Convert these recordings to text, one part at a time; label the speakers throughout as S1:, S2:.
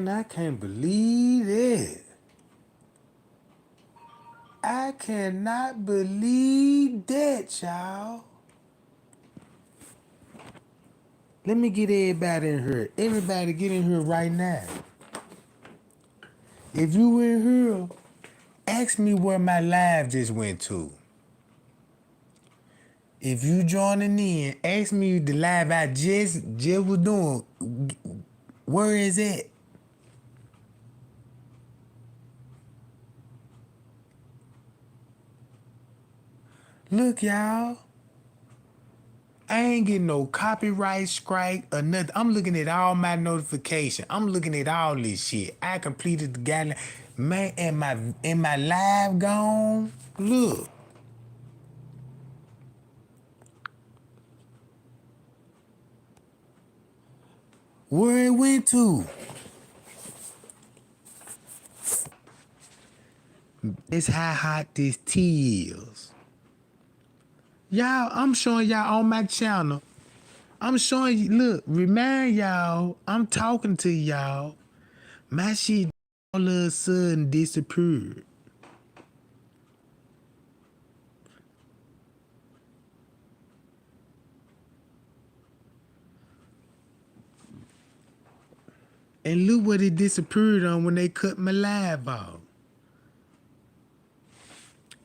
S1: Man, I can't believe it. I cannot believe that, y'all. Let me get everybody in here. Everybody get in here right now. If you in here, ask me where my live just went to. If you joining in, ask me the live I just was doing. Where is it? Look, y'all. I ain't getting no copyright strike or nothing. I'm looking at all my notifications. I'm looking at all this shit. I completed the guideline. Man, and my live gone. Look. Where it went to. It's how hot this tea is. Y'all, I'm showing y'all on my channel. I'm showing you, look, remind y'all, I'm talking to y'all. My shit all of a sudden disappeared. And look what it disappeared on when they cut my live off.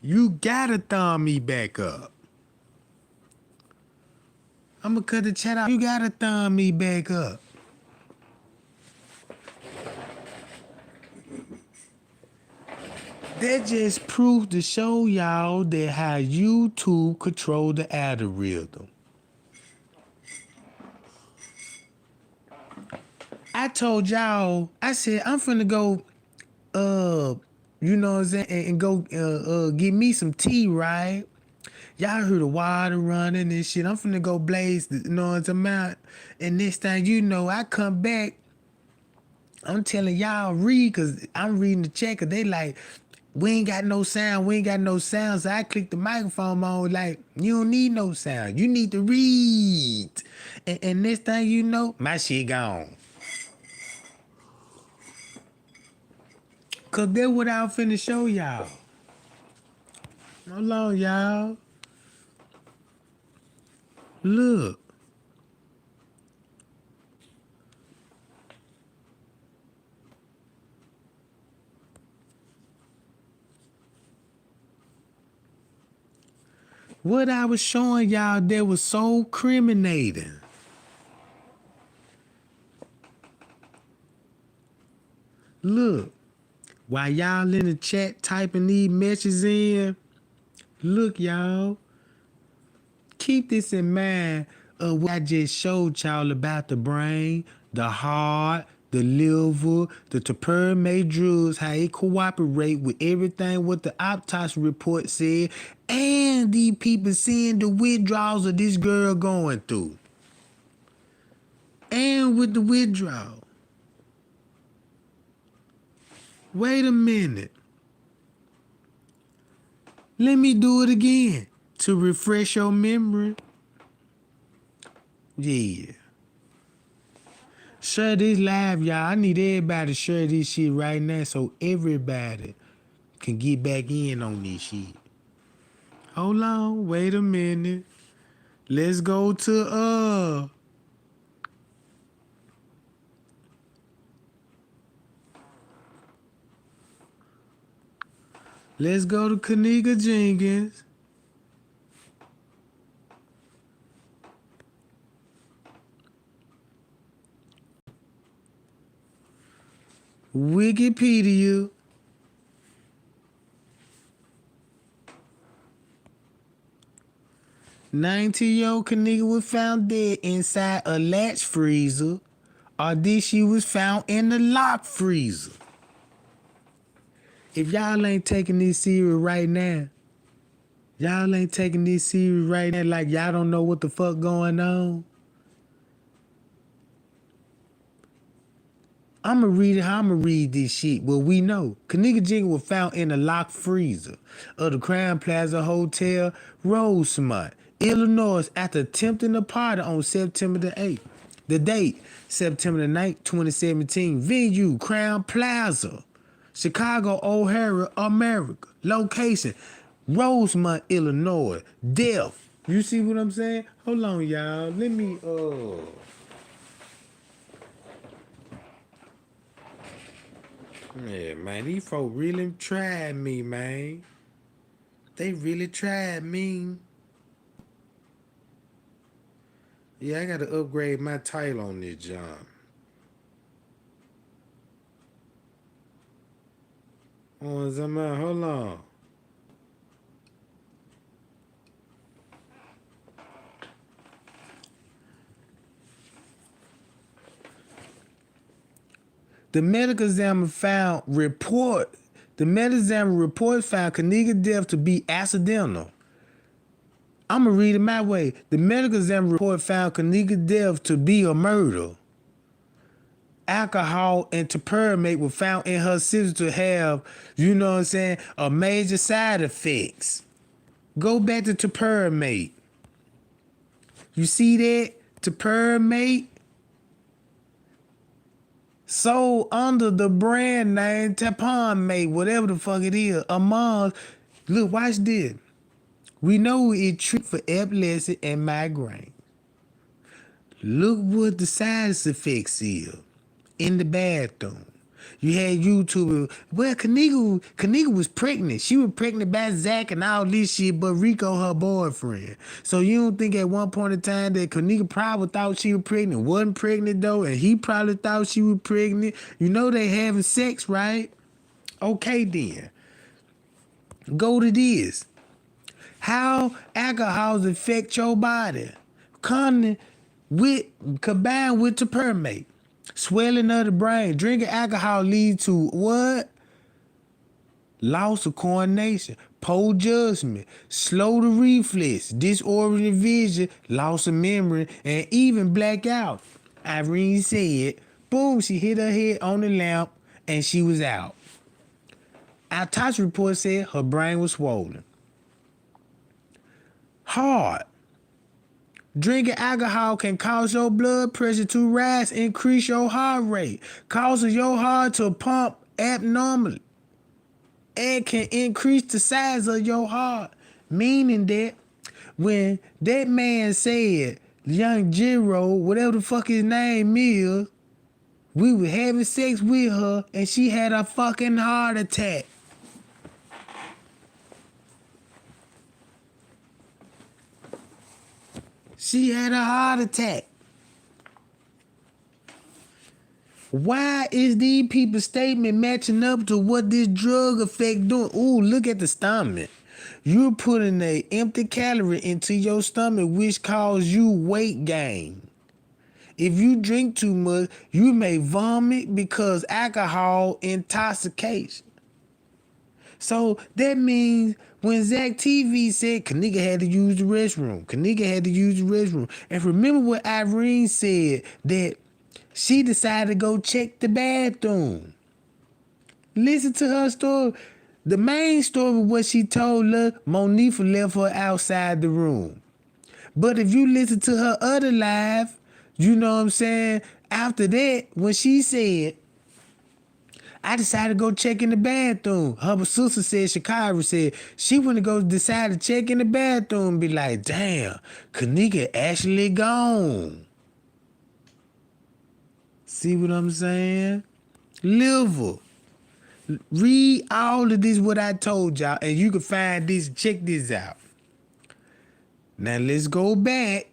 S1: You gotta thumb me back up. I'm gonna cut the chat out. You gotta thumb me back up. That just proves to show y'all that how YouTube control the algorithm. I told y'all, I said, I'm finna go, you know what I'm saying, and go get me some tea, right? Y'all heard the water running and shit. I'm finna go blaze, you know what I'm about. And next time you know, I come back, I'm telling y'all read, cause I'm reading the chat, cause they like, we ain't got no sound, we ain't got no sound. So I click the microphone on like, you don't need no sound. You need to read. And next thing you know, my shit gone. Cause that's what I was finna show y'all. Hold on, y'all. Look. What I was showing y'all that was so criminating. Look. While y'all in the chat typing these messages in, look, y'all. Keep this in mind of what I just showed y'all about the brain, the heart, the liver, the temperament drugs, how it cooperate with everything what the autopsy report said, and these people seeing the withdrawals of this girl going through. And with the withdrawal. Wait a minute. Let me do it again to refresh your memory. Yeah. Share this live, y'all. I need everybody to share this shit right now so everybody can get back in on this shit. Hold on, wait a minute. Let's go to let's go to Kenneka Jenkins. Wikipedia. 19-year-old Kenneka was found dead inside a latch freezer, or this she was found in the lock freezer. If y'all ain't taking this serious right now, y'all ain't taking this serious right now, like y'all don't know what the fuck going on. I'ma read this shit. Well, we know. Kenneka Jenkins was found in a locked freezer of the Crown Plaza Hotel, Rosemont, Illinois, after attempting a party on September the 8th. The date, September the 9th, 2017. Venue, Crown Plaza, Chicago, O'Hara, America. Location, Rosemont, Illinois. Death. You see what I'm saying? Hold on, y'all. Let me, yeah, man, these folks really tried me, man. They really tried me. Yeah, I gotta upgrade my title on this job. Oh, hold on. The medical examiner found report. The medical examiner report found Kenneka death to be accidental. I'm gonna read it my way. The medical examiner report found Kenneka death to be a murder. Alcohol and topiramate were found in her system to have, you know what I'm saying, a major side effects. Go back to topiramate. You see that? Topiramate sold under the brand name Taponmate, whatever the fuck it is. Among, look, watch this. We know it treats for epilepsy and migraine. Look what the side effects is in the bathroom. You had YouTube. Well, Kenneka was pregnant. She was pregnant by Zach and all this shit, but Rico her boyfriend. So you don't think at one point in time that Kenneka probably thought she was pregnant, wasn't pregnant though, and he probably thought she was pregnant. You know they having sex, right? Okay then. Go to this. How alcohols affect your body. Combined with topiramate. Swelling of the brain. Drinking alcohol leads to what? Loss of coordination, poor judgment, slow to reflex, disoriented vision, loss of memory, and even blackout. Irene said, boom, she hit her head on the lamp and she was out. Autopsy report said her brain was swollen. Heart. Drinking alcohol can cause your blood pressure to rise, increase your heart rate, causes your heart to pump abnormally, and can increase the size of your heart. Meaning that when that man said, young Jiro, whatever the fuck his name is, we were having sex with her and she had a fucking heart attack. She had a heart attack. Why is these people's statement matching up to what this drug effect doing? Ooh, look at the stomach. You're putting an empty calorie into your stomach, which causes you weight gain. If you drink too much, you may vomit because alcohol intoxication. So that means when Zach TV said Kenneka had to use the restroom, Kenneka had to use the restroom. And remember what Irene said, that she decided to go check the bathroom. Listen to her story. The main story was what she told her, Monifa left her outside the room. But if you listen to her other live, you know what I'm saying, after that, when she said, I decided to go check in the bathroom. Her sister said, Shakira said, she went to go decide to check in the bathroom and be like, damn, Kenneka actually gone. See what I'm saying? Liver. Read all of this, what I told y'all, and you can find this. Check this out. Now let's go back.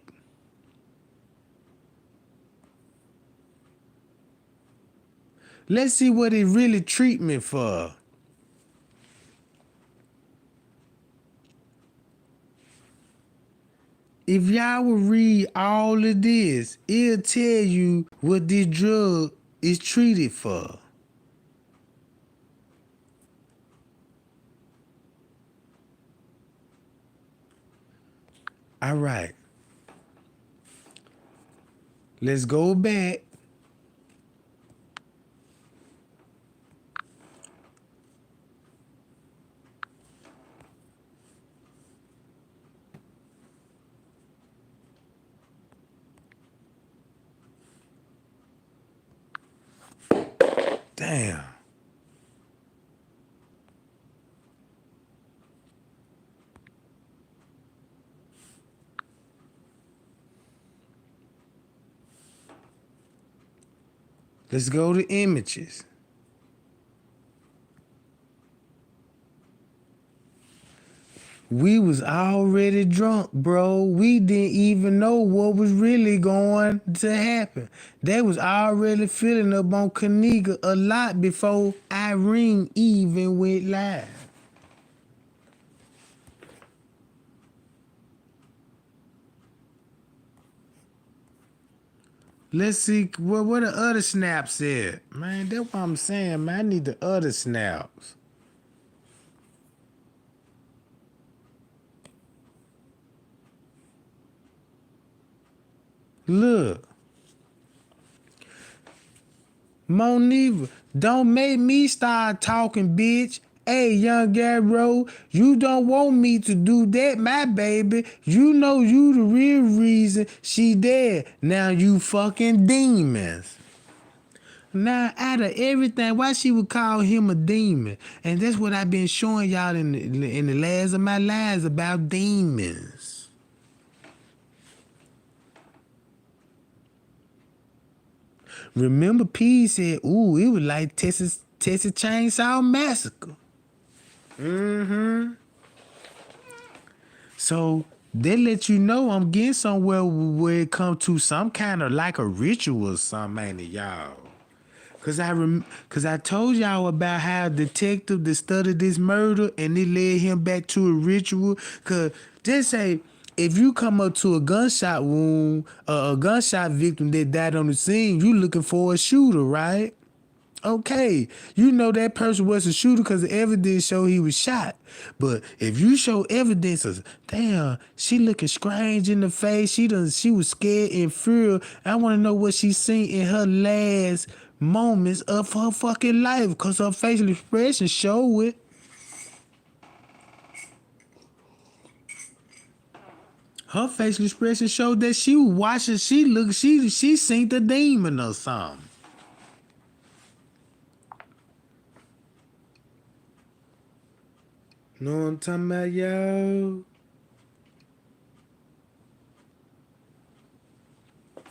S1: Let's see what it really treatment for. If y'all would read all of this, it'll tell you what this drug is treated for. All right. Let's go back. Damn. Let's go to images. We was already drunk, bro. We didn't even know what was really going to happen. They was already filling up on Kenneka a lot before Irene even went live. Let's see what the other snaps at. Man, that's what I'm saying, man. I need the other snaps. Look. Moniva, don't make me start talking, bitch. Hey, young Garrow, you don't want me to do that, my baby. You know you the real reason she dead. Now you fucking demons. Now, out of everything, why she would call him a demon? And that's what I've been showing y'all in the last of my lives about demons. Remember, P said, ooh, it was like Texas Chainsaw Massacre. Mm-hmm. So they let you know I'm getting somewhere where it comes to some kind of like a ritual or something, ain't it, y'all? Cause I told y'all about how a detective that studied this murder and it led him back to a ritual. Cause just say if you come up to a gunshot wound, a gunshot victim that died on the scene, you looking for a shooter, right? Okay, you know that person was a shooter because the evidence showed he was shot. But if you show evidence of, damn, she looking strange in the face, she was scared and fear. I want to know what she seen in her last moments of her fucking life because her facial expression show it. Her facial expression showed that she was watching, she seen the demon or something. Know what I'm talking about, yo?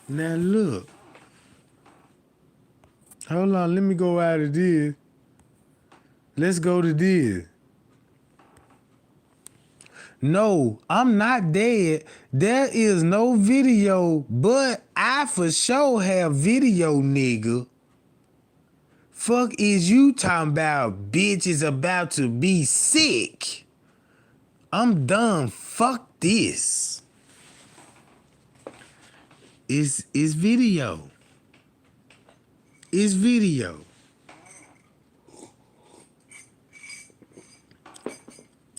S1: Now look. Hold on, let me go out of this. Let's go to this. No, I'm not dead. There is no video, but I for sure have video, nigga. Fuck is you talking about? Bitch is about to be sick. I'm done. Fuck this. It's video. It's video.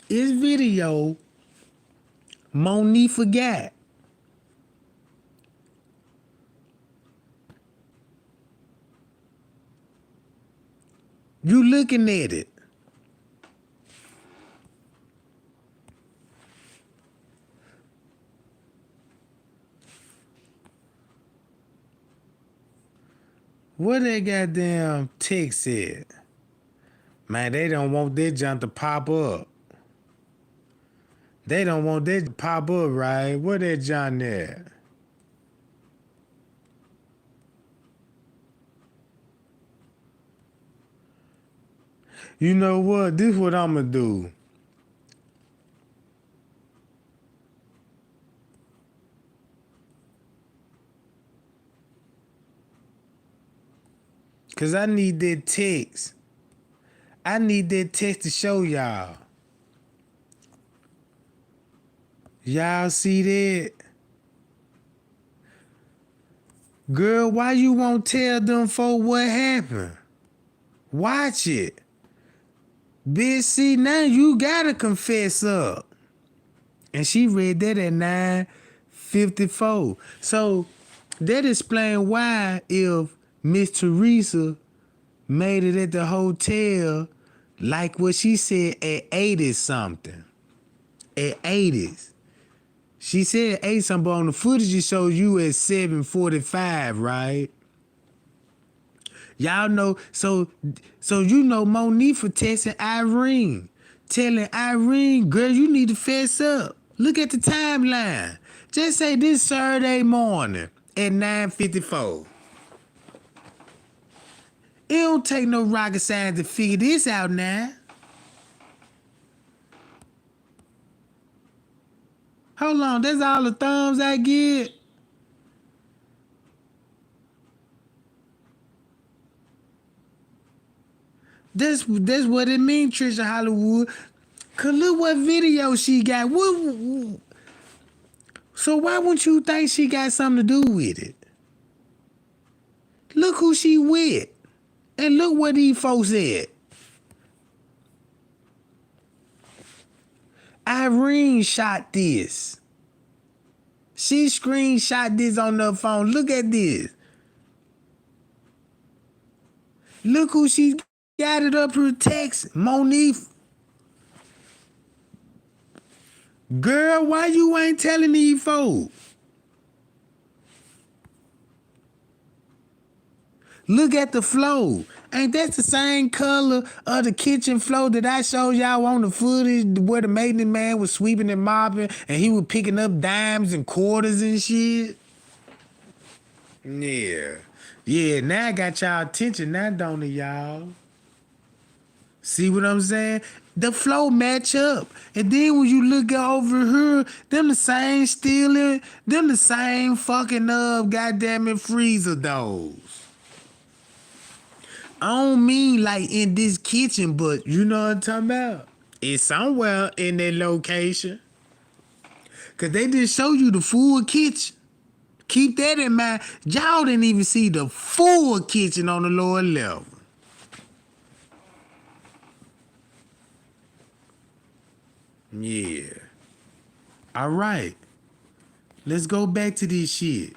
S1: It's video. Moni forgot. You looking at it. What that goddamn text said? Man, they don't want that junk to pop up. They don't want that to pop up, right? What that junk there? You know what? This is what I'm gonna do. Cause I need that text. I need that text to show y'all. Y'all see that? Girl, why you won't tell them for what happened? Watch it. Bitch, see, now you gotta confess up. And she read that at 9:54. So that explains why if Miss Teresa made it at the hotel, like what she said at 80 something. At 80s. She said 80 something, but on the footage it shows you at 7:45, right? Y'all know, so you know Monifa texting Irene, telling Irene, girl, you need to fess up. Look at the timeline. Just say this Saturday morning at 9:54. It don't take no rocket science to figure this out now. Hold on, that's all the thumbs I get. That's what it means, Trisha Hollywood. Cause look what video she got. So why wouldn't you think she got something to do with it? Look who she with. And look what these folks said. Irene shot this. She screenshot this on her phone. Look at this. Look who she got it up her text. Monique. Girl, why you ain't telling these folks? Look at the flow. Ain't that the same color of the kitchen floor that I showed y'all on the footage where the maintenance man was sweeping and mopping and he was picking up dimes and quarters and shit? Yeah. Yeah, now I got y'all attention now, don't it, y'all? See what I'm saying? The flow match up. And then when you look over here, them the same stealing, them the same fucking goddamn it freezer doors. I don't mean like in this kitchen, but you know what I'm talking about? It's somewhere in that location. Cause they just show you the full kitchen. Keep that in mind. Y'all didn't even see the full kitchen on the lower level. Yeah. All right. Let's go back to this shit.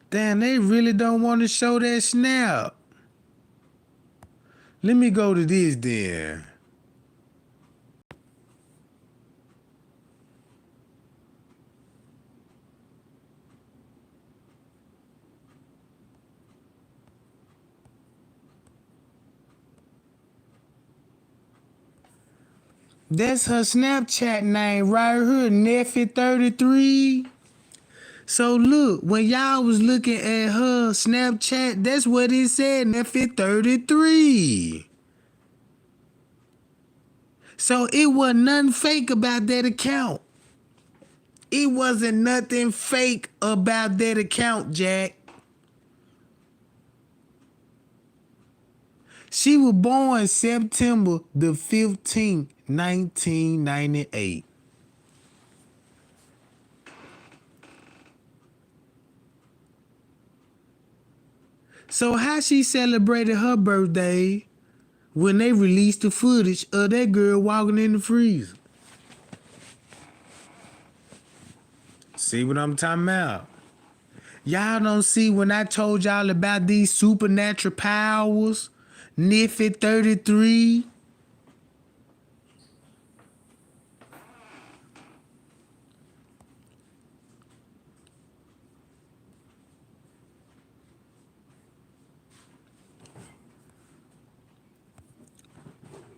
S1: Damn, they really don't want to show that snap. Let me go to this then. That's her Snapchat name right here, Neffy33. So look, when y'all was looking at her Snapchat, that's what it said, Neffy33. So it wasn't nothing fake about that account. It wasn't nothing fake about that account, Jack. She was born September the 15th, 1998. So how she celebrated her birthday when they released the footage of that girl walking in the freezer? See what I'm talking about? Y'all don't see when I told y'all about these supernatural powers? Neffy33.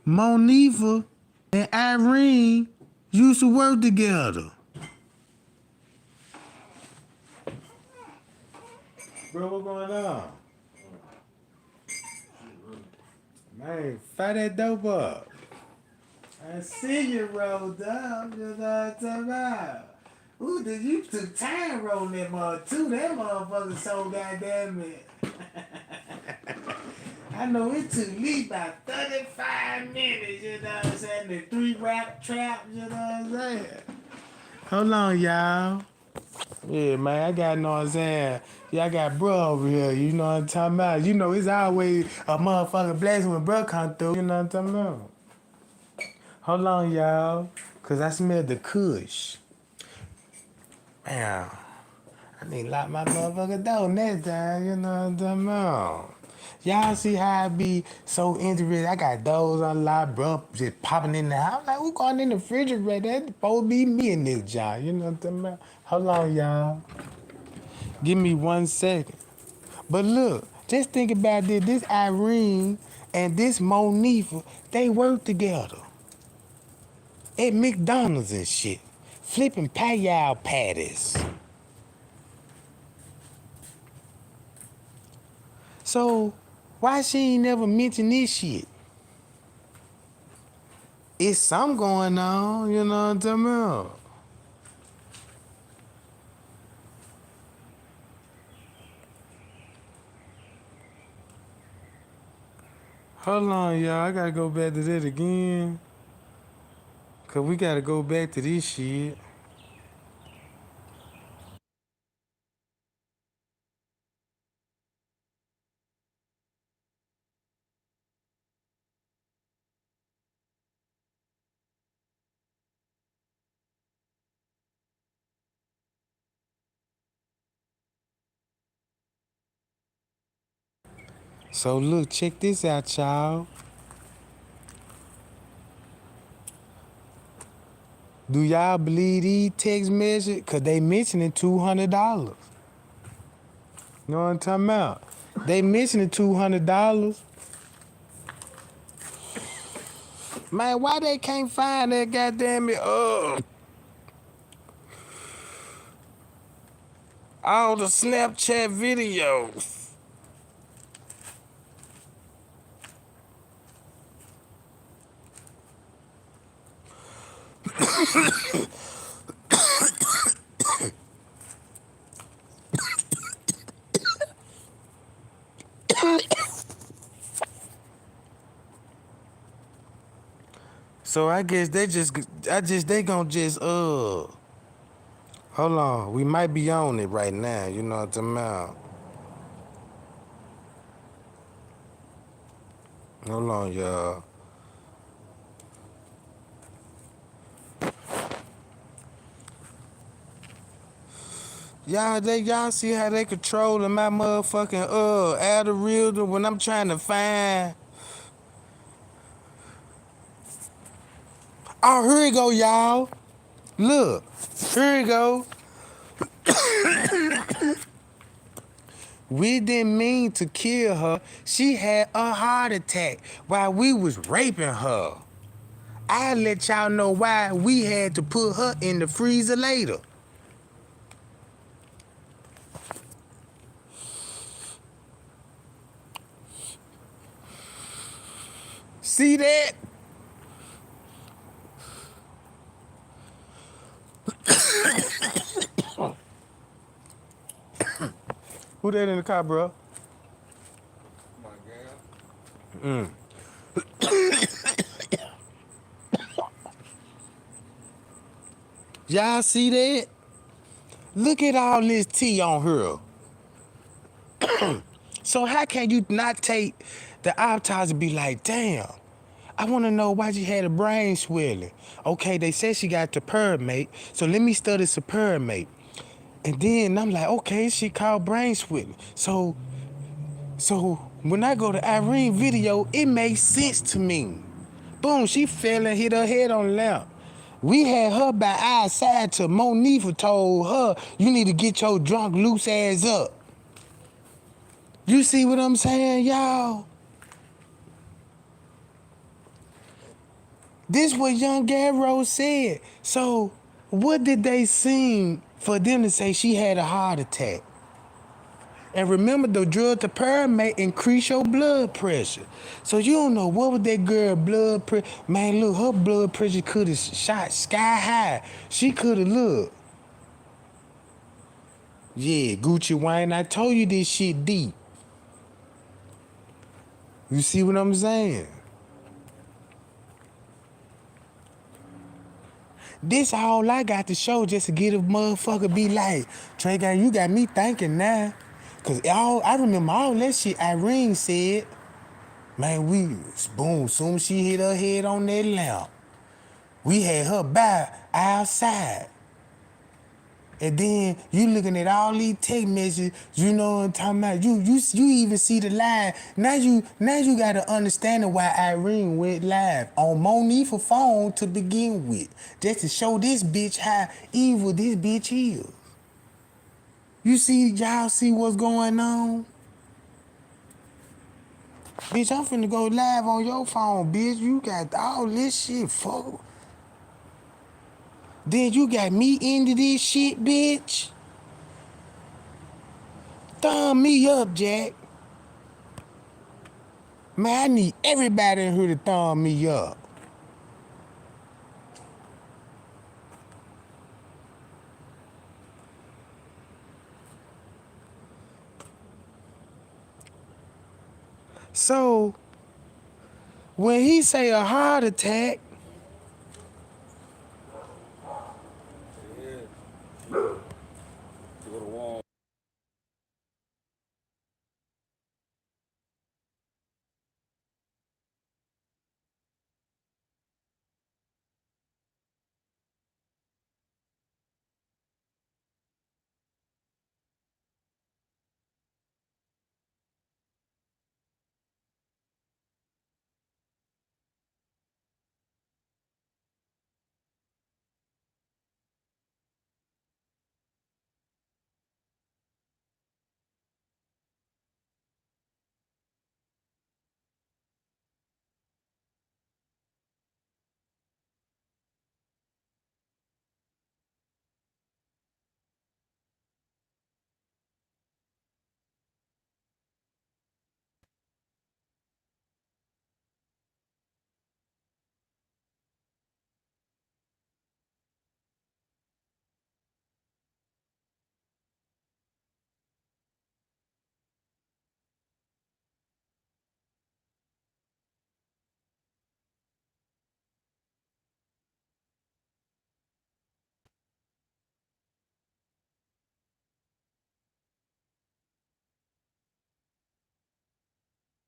S1: Monifa and Irene used to work together. Bro, what's going on? Man, fire that dope up. I see you rolled up. You know what I'm talking about? Ooh, you took time rolling that mother too. That motherfucker so goddamn it. I know it took me about 35 minutes, you know what I'm saying? The 3 rap traps, you know what I'm saying? Hold on, y'all. Yeah, man, I got, know what I'm saying? Yeah, I got bro over here, you know what I'm talking about? You know, it's always a motherfucking blessing when bro come through, you know what I'm talking about? Hold on, y'all, because I smell the kush. Man, I need to lock my motherfucking door next time, you know what I'm talking about? Y'all see how I be so interested? I got those unlocked, bro, just popping in the house. I'm like, who going in the refrigerator? That's supposed to be me in this job. You know what I'm talking about? Hold on, y'all. Give me 1 second. But look, just think about this. This Irene and this Monifa, they work together at McDonald's and shit, flipping payal patties. So why she ain't never mention this shit? It's something going on, you know what I'm talking about? Hold on, y'all. I gotta go back to that again. Cause we gotta go back to this shit. So look, check this out, y'all. Do y'all believe these text messages? Cause they mentioning $200. You know what I'm talking about? They mentioning $200. Man, why they can't find that goddamn all the Snapchat videos? So I guess they gonna just hold on. We might be on it right now. You know what I'm talking about? Hold on, y'all. Y'all see how they controlling my motherfucking algorithm when I'm trying to find. Oh, here we go, y'all. Look, here we go. We didn't mean to kill her. She had a heart attack while we was raping her. I'll let y'all know why we had to put her in the freezer later. See that? Who that in the car, bro? Y'all see that? Look at all this tea on her. So how can you not take the autopsy and be like, damn, I want to know why she had a brain swelling. Okay, they said she got the pyramid, so let me study the pyramid. And then I'm like, okay, she called brain swelling. So when I go to Irene video, it makes sense to me. Boom, she fell and hit her head on the lamp. We had her by our side till Monifa told her, you need to get your drunk loose ass up. You see what I'm saying, y'all? This what young Garrow said. So what did they sing for them to say she had a heart attack? And remember, the drug to power may increase your blood pressure. So you don't know what was that girl blood pressure. Man, look, her blood pressure could have shot sky high. She could have looked. Yeah, Gucci Wayne, I told you this shit deep. You see what I'm saying? This all I got to show just to get a motherfucker be like, Trey Gang, you got me thinking now. Cause I remember all that shit Irene said. Man, boom, soon as she hit her head on that lamp, we had her by outside. And then you looking at all these text messages, you know what I'm talking about. You even see the live. Now you got to understand why Irene went live on Monifa phone to begin with. Just to show this bitch how evil this bitch is. Y'all see what's going on? Bitch, I'm finna go live on your phone, bitch. You got all this shit, fuck. Then you got me into this shit, bitch. Thumb me up, Jack. Man, I need everybody in here to thumb me up. So, when he say a heart attack,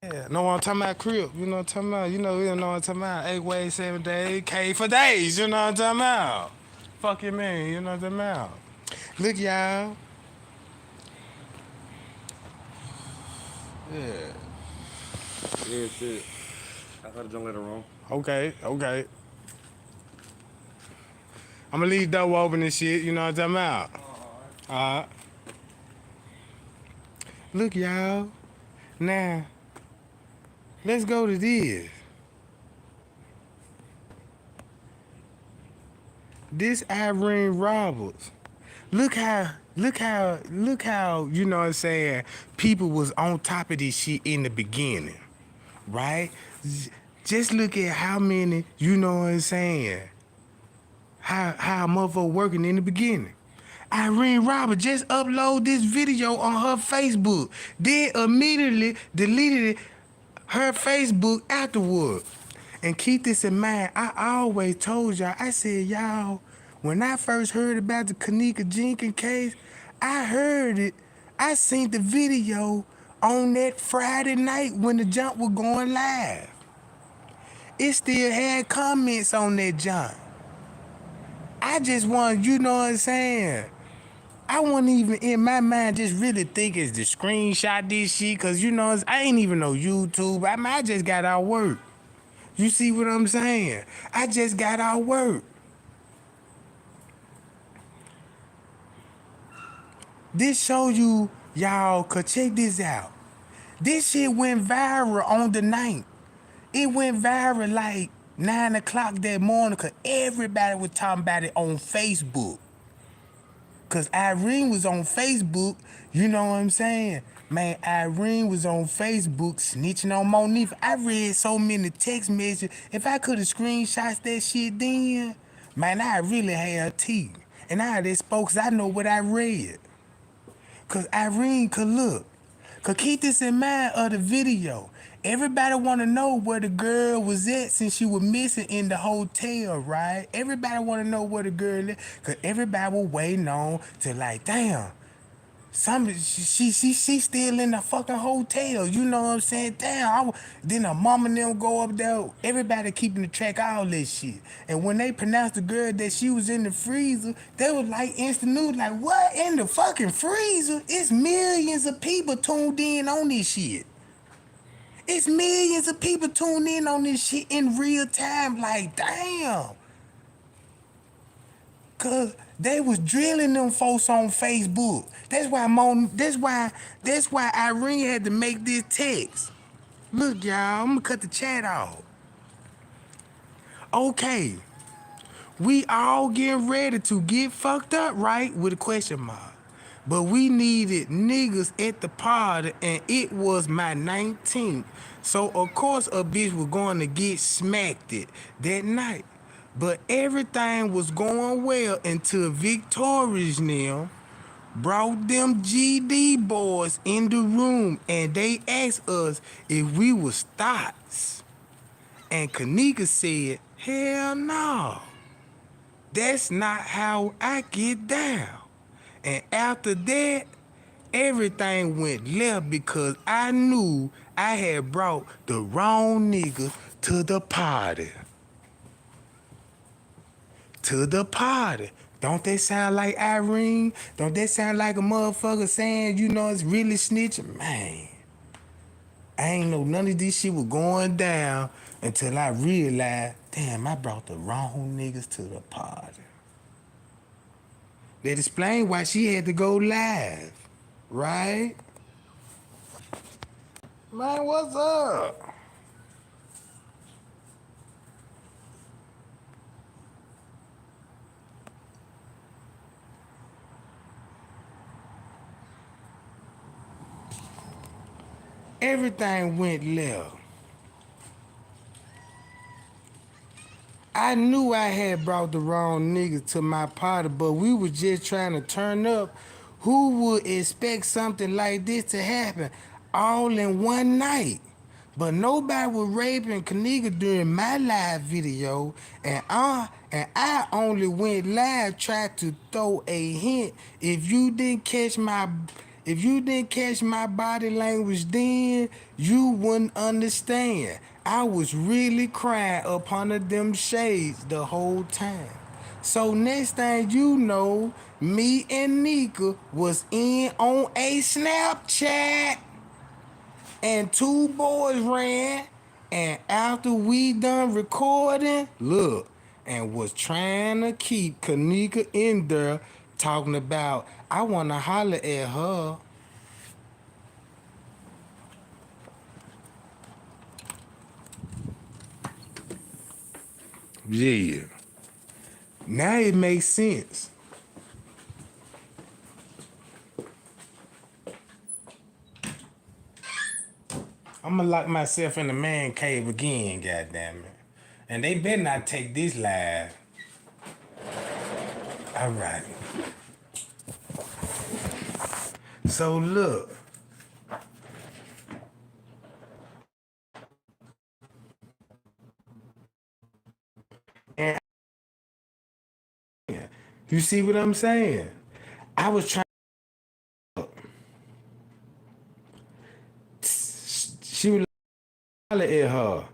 S1: yeah, know what I'm talking about, crib. You know what I'm talking about? You know what I'm talking about. 8 ways, 7 days, K for days. You know what I'm talking about? Fucking man, you know what I'm talking about? Look, y'all. Yeah.
S2: Yeah, shit. I thought the jump later on.
S1: Okay. I'm gonna leave the door open and shit. You know what I'm talking about? Look, y'all. Now, let's go to this. This Irene Roberts. Look how, you know what I'm saying, people was on top of this shit in the beginning, right? Just look at how many, you know what I'm saying, how a motherfucker working in the beginning. Irene Roberts just upload this video on her Facebook, then immediately deleted her Facebook afterward. And keep this in mind, I always told y'all, I said, y'all, when I first heard about the Kenneka Jenkins case, I heard it. I seen the video on that Friday night when the jump was going live. It still had comments on that jump. I just want, you know what I'm saying? I wasn't even in my mind just really think it's the screenshot this shit, cause you know I ain't even know YouTube. I just got out work. You see what I'm saying? I just got out work. This show you, y'all, cause check this out. This shit went viral on the night. It went viral like 9 o'clock that morning, cause everybody was talking about it on Facebook. Cause Irene was on Facebook, you know what I'm saying? Man, Irene was on Facebook snitching on Monifa. I read so many text messages. If I could have screenshot that shit then, man, I really had tea. And I had spoke, cause I know what I read. Cause Irene could look. Cause keep this in mind of the video. Everybody wanna know where the girl was at since she was missing in the hotel, right? Everybody wanna know where the girl is. Cause everybody was waiting on to like, damn, She still in the fucking hotel. You know what I'm saying? Damn. Then her mom and them go up there. Everybody keeping the track of all this shit. And when they pronounced the girl that she was in the freezer, they was like instant news. Like, what in the fucking freezer? It's millions of people tuned in on this shit. It's millions of people tuned in on this shit in real time. Like, damn. Cause they was drilling them folks on Facebook. That's why Irene had to make this text. Look, y'all, I'm gonna cut the chat off. Okay, we all getting ready to get fucked up, right? With a question mark. But we needed niggas at the party, and it was my 19th. So of course a bitch was going to get smacked it that night. But everything was going well until Victoria's now brought them GD boys in the room and they asked us if we was thoughts. And Kenneka said, hell no. That's not how I get down. And after that, everything went left because I knew I had brought the wrong niggas to the party. To the party. Don't that sound like Irene? Don't that sound like a motherfucker saying, you know, it's really snitching? Man, I ain't know none of this shit was going down until I realized, damn, I brought the wrong niggas to the party. That explained why she had to go live, right? Man, what's up? Everything went left. I knew I had brought the wrong niggas to my party, but we was just trying to turn up. Who would expect something like this to happen all in one night? But nobody was raping Kenneka during my live video, and I only went live tried to throw a hint. If you didn't catch my body language then, you wouldn't understand. I was really crying up under them shades the whole time. So next thing you know, me and Nika was in on a Snapchat and two boys ran, and after we done recording, look, and was trying to keep Kenneka in there talking about I wanna holler at her. Yeah. Now it makes sense. I'ma lock myself in the man cave again, goddamn it. And they better not take this live. All right. So look. And you see what I'm saying? I was trying. She was holler at her.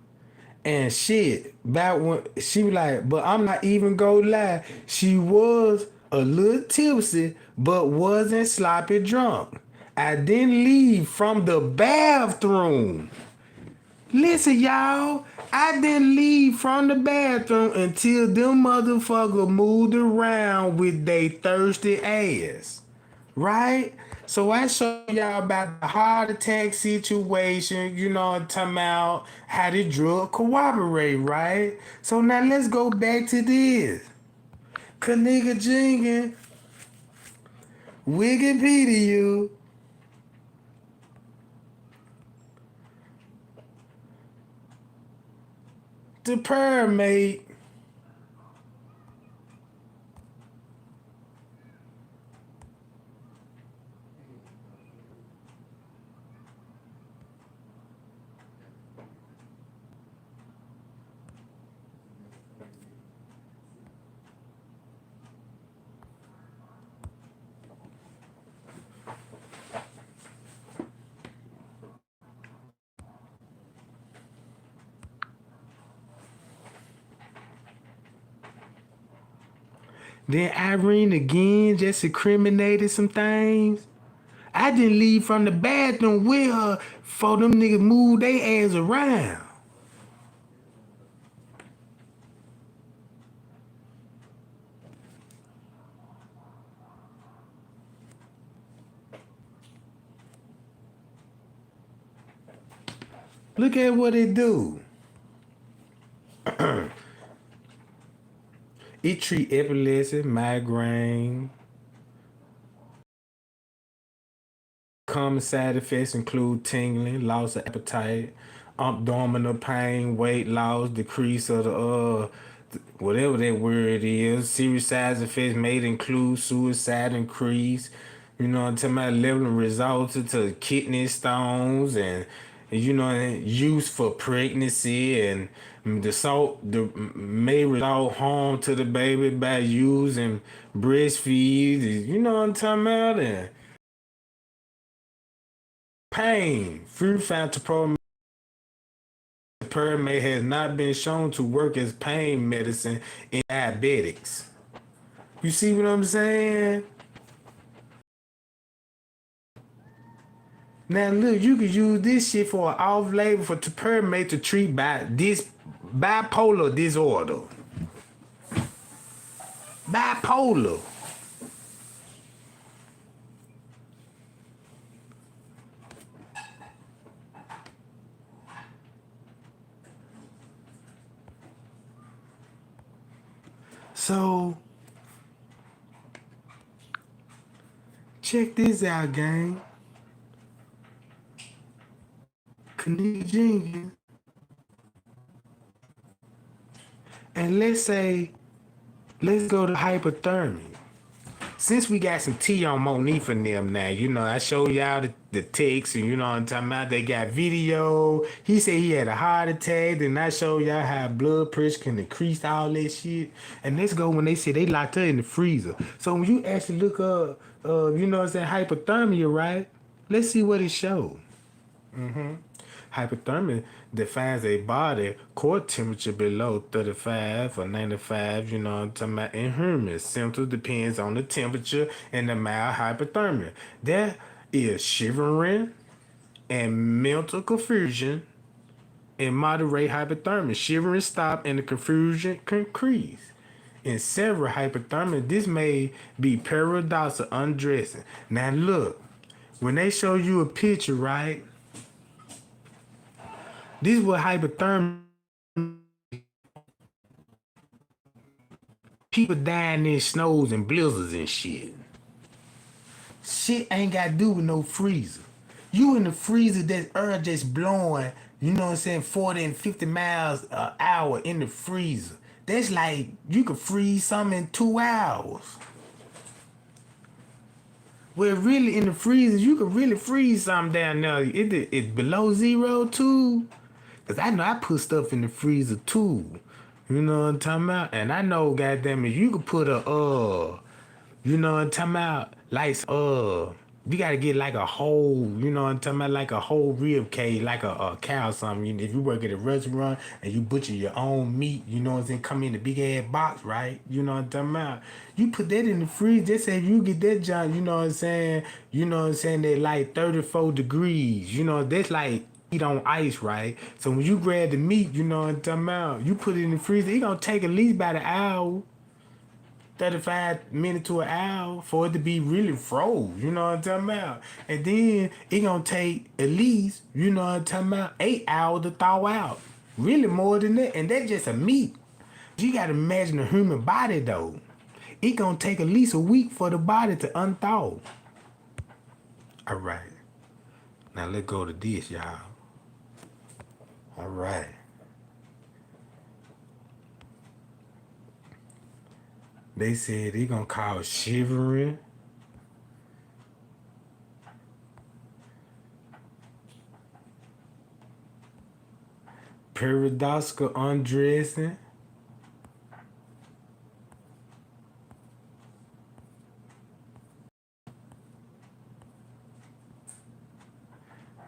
S1: And shit, back when she was like, but I'm not even gonna lie, she was a little tipsy, but wasn't sloppy drunk. I didn't leave from the bathroom. Listen, y'all, I didn't leave from the bathroom until them motherfuckers moved around with they thirsty ass. Right? So I show y'all about the heart attack situation, you know, talking about how the drug cooperate, right? So now let's go back to this. Kenneka Jenkins, Wikipedia, the permate. Then Irene again just incriminated some things. I didn't leave from the bathroom with her for them niggas move their ass around. Look at what it do. It treat epilepsy, migraine. Common side effects include tingling, loss of appetite, abdominal pain, weight loss, decrease of the whatever that word is. Serious side effects may include suicide, increase. You know what I'm talking about? Level resulted to kidney stones and you know use for pregnancy and the may result harm to the baby by using breastfeed. You know what I'm talking about? And pain. Fruit found to Permate has not been shown to work as pain medicine in diabetics. You see what I'm saying? Now look, you could use this shit for an off label for Permate to treat this bipolar disorder. Bipolar. So check this out, gang. Kenneka Jenkins. And let's go to hypothermia. Since we got some tea on Monique and them now, you know, I showed y'all the text and you know what I'm talking about. They got video. He said he had a heart attack. Then I showed y'all how blood pressure can increase all that shit. And let's go when they said they locked her in the freezer. So when you actually look up, you know what I'm saying, hypothermia, right? Let's see what it showed. Hypothermia defines a body core temperature below 35 or 95, you know what I'm talking about, in humans. Symptoms depends on the temperature and the mild hypothermia. There is shivering and mental confusion and moderate hypothermia. Shivering stop and the confusion increase. In several hypothermia, this may be paradoxical undressing. Now look, when they show you a picture, right? This is what hypothermia. People dying in snows and blizzards and shit. Shit ain't got to do with no freezer. You in the freezer, that air just blowing, you know what I'm saying, 40 and 50 miles an hour in the freezer. That's like you could freeze something in 2 hours. Well, really in the freezer, you could really freeze something down there. It's below zero too. Cause I know I put stuff in the freezer too. You know what I'm talking about? And I know, goddamn it, you could put you know what I'm talking about? Like, you gotta get like a whole, you know what I'm talking about? Like a whole rib cage, like a cow or something. If you work at a restaurant and you butcher your own meat, you know what I'm saying? Come in a big ass box, right? You know what I'm talking about? You put that in the freezer, just say you get that junk, you know what I'm saying? You know what I'm saying? They're like 34 degrees. You know, that's like meat on ice, right? So when you grab the meat, you know what I'm talking about? You put it in the freezer, it gonna take at least about an hour. 35 minutes to an hour for it to be really froze, you know what I'm talking about? And then it gonna take at least, you know what I'm talking about, 8 hours to thaw out. Really more than that, and that's just a meat. You gotta imagine the human body though. It gonna take at least a week for the body to unthaw. All right, now let's go to this, y'all. All right. They said they gonna cause shivering, paradoxical undressing,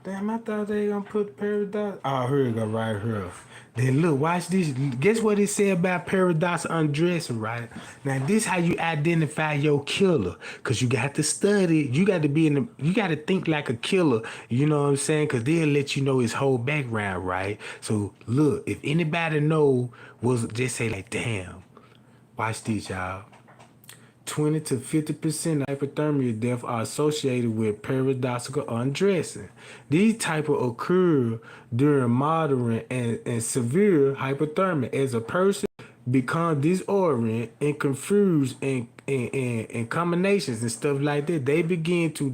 S1: damn, I thought they gonna put paradox. Oh, here it go, right here. Then look, watch this. Guess what it said about paradox undressing, right? Now this how you identify your killer, cause you got to study. You got to be in the. You got to think like a killer. You know what I'm saying? Cause they'll let you know his whole background, right? So look, if anybody know, was just say like, damn. Watch this, y'all. 20 to 50% of hypothermia deaths are associated with paradoxical undressing. These type of occur during moderate and severe hypothermia. As a person become disoriented and confused in combinations and stuff like that, they begin to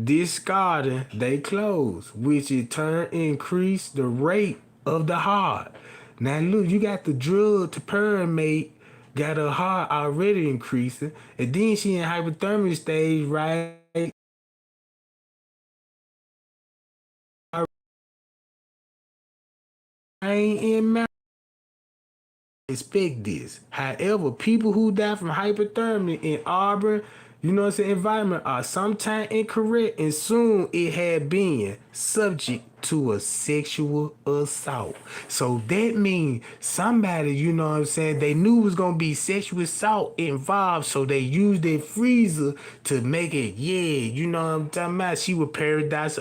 S1: discarding their clothes, which in turn increase the rate of the heart. Now look, you got the drug to pyramid, got her heart already increasing, and then she in hypothermia stage, right? I ain't in expect this. However, people who die from hypothermia in Auburn, you know what I'm saying, environment are sometimes incorrect, and soon it had been subject to a sexual assault. So that means somebody, you know what I'm saying, they knew it was gonna be sexual assault involved, so they used their freezer to make it, yeah, you know what I'm talking about. She was paradise.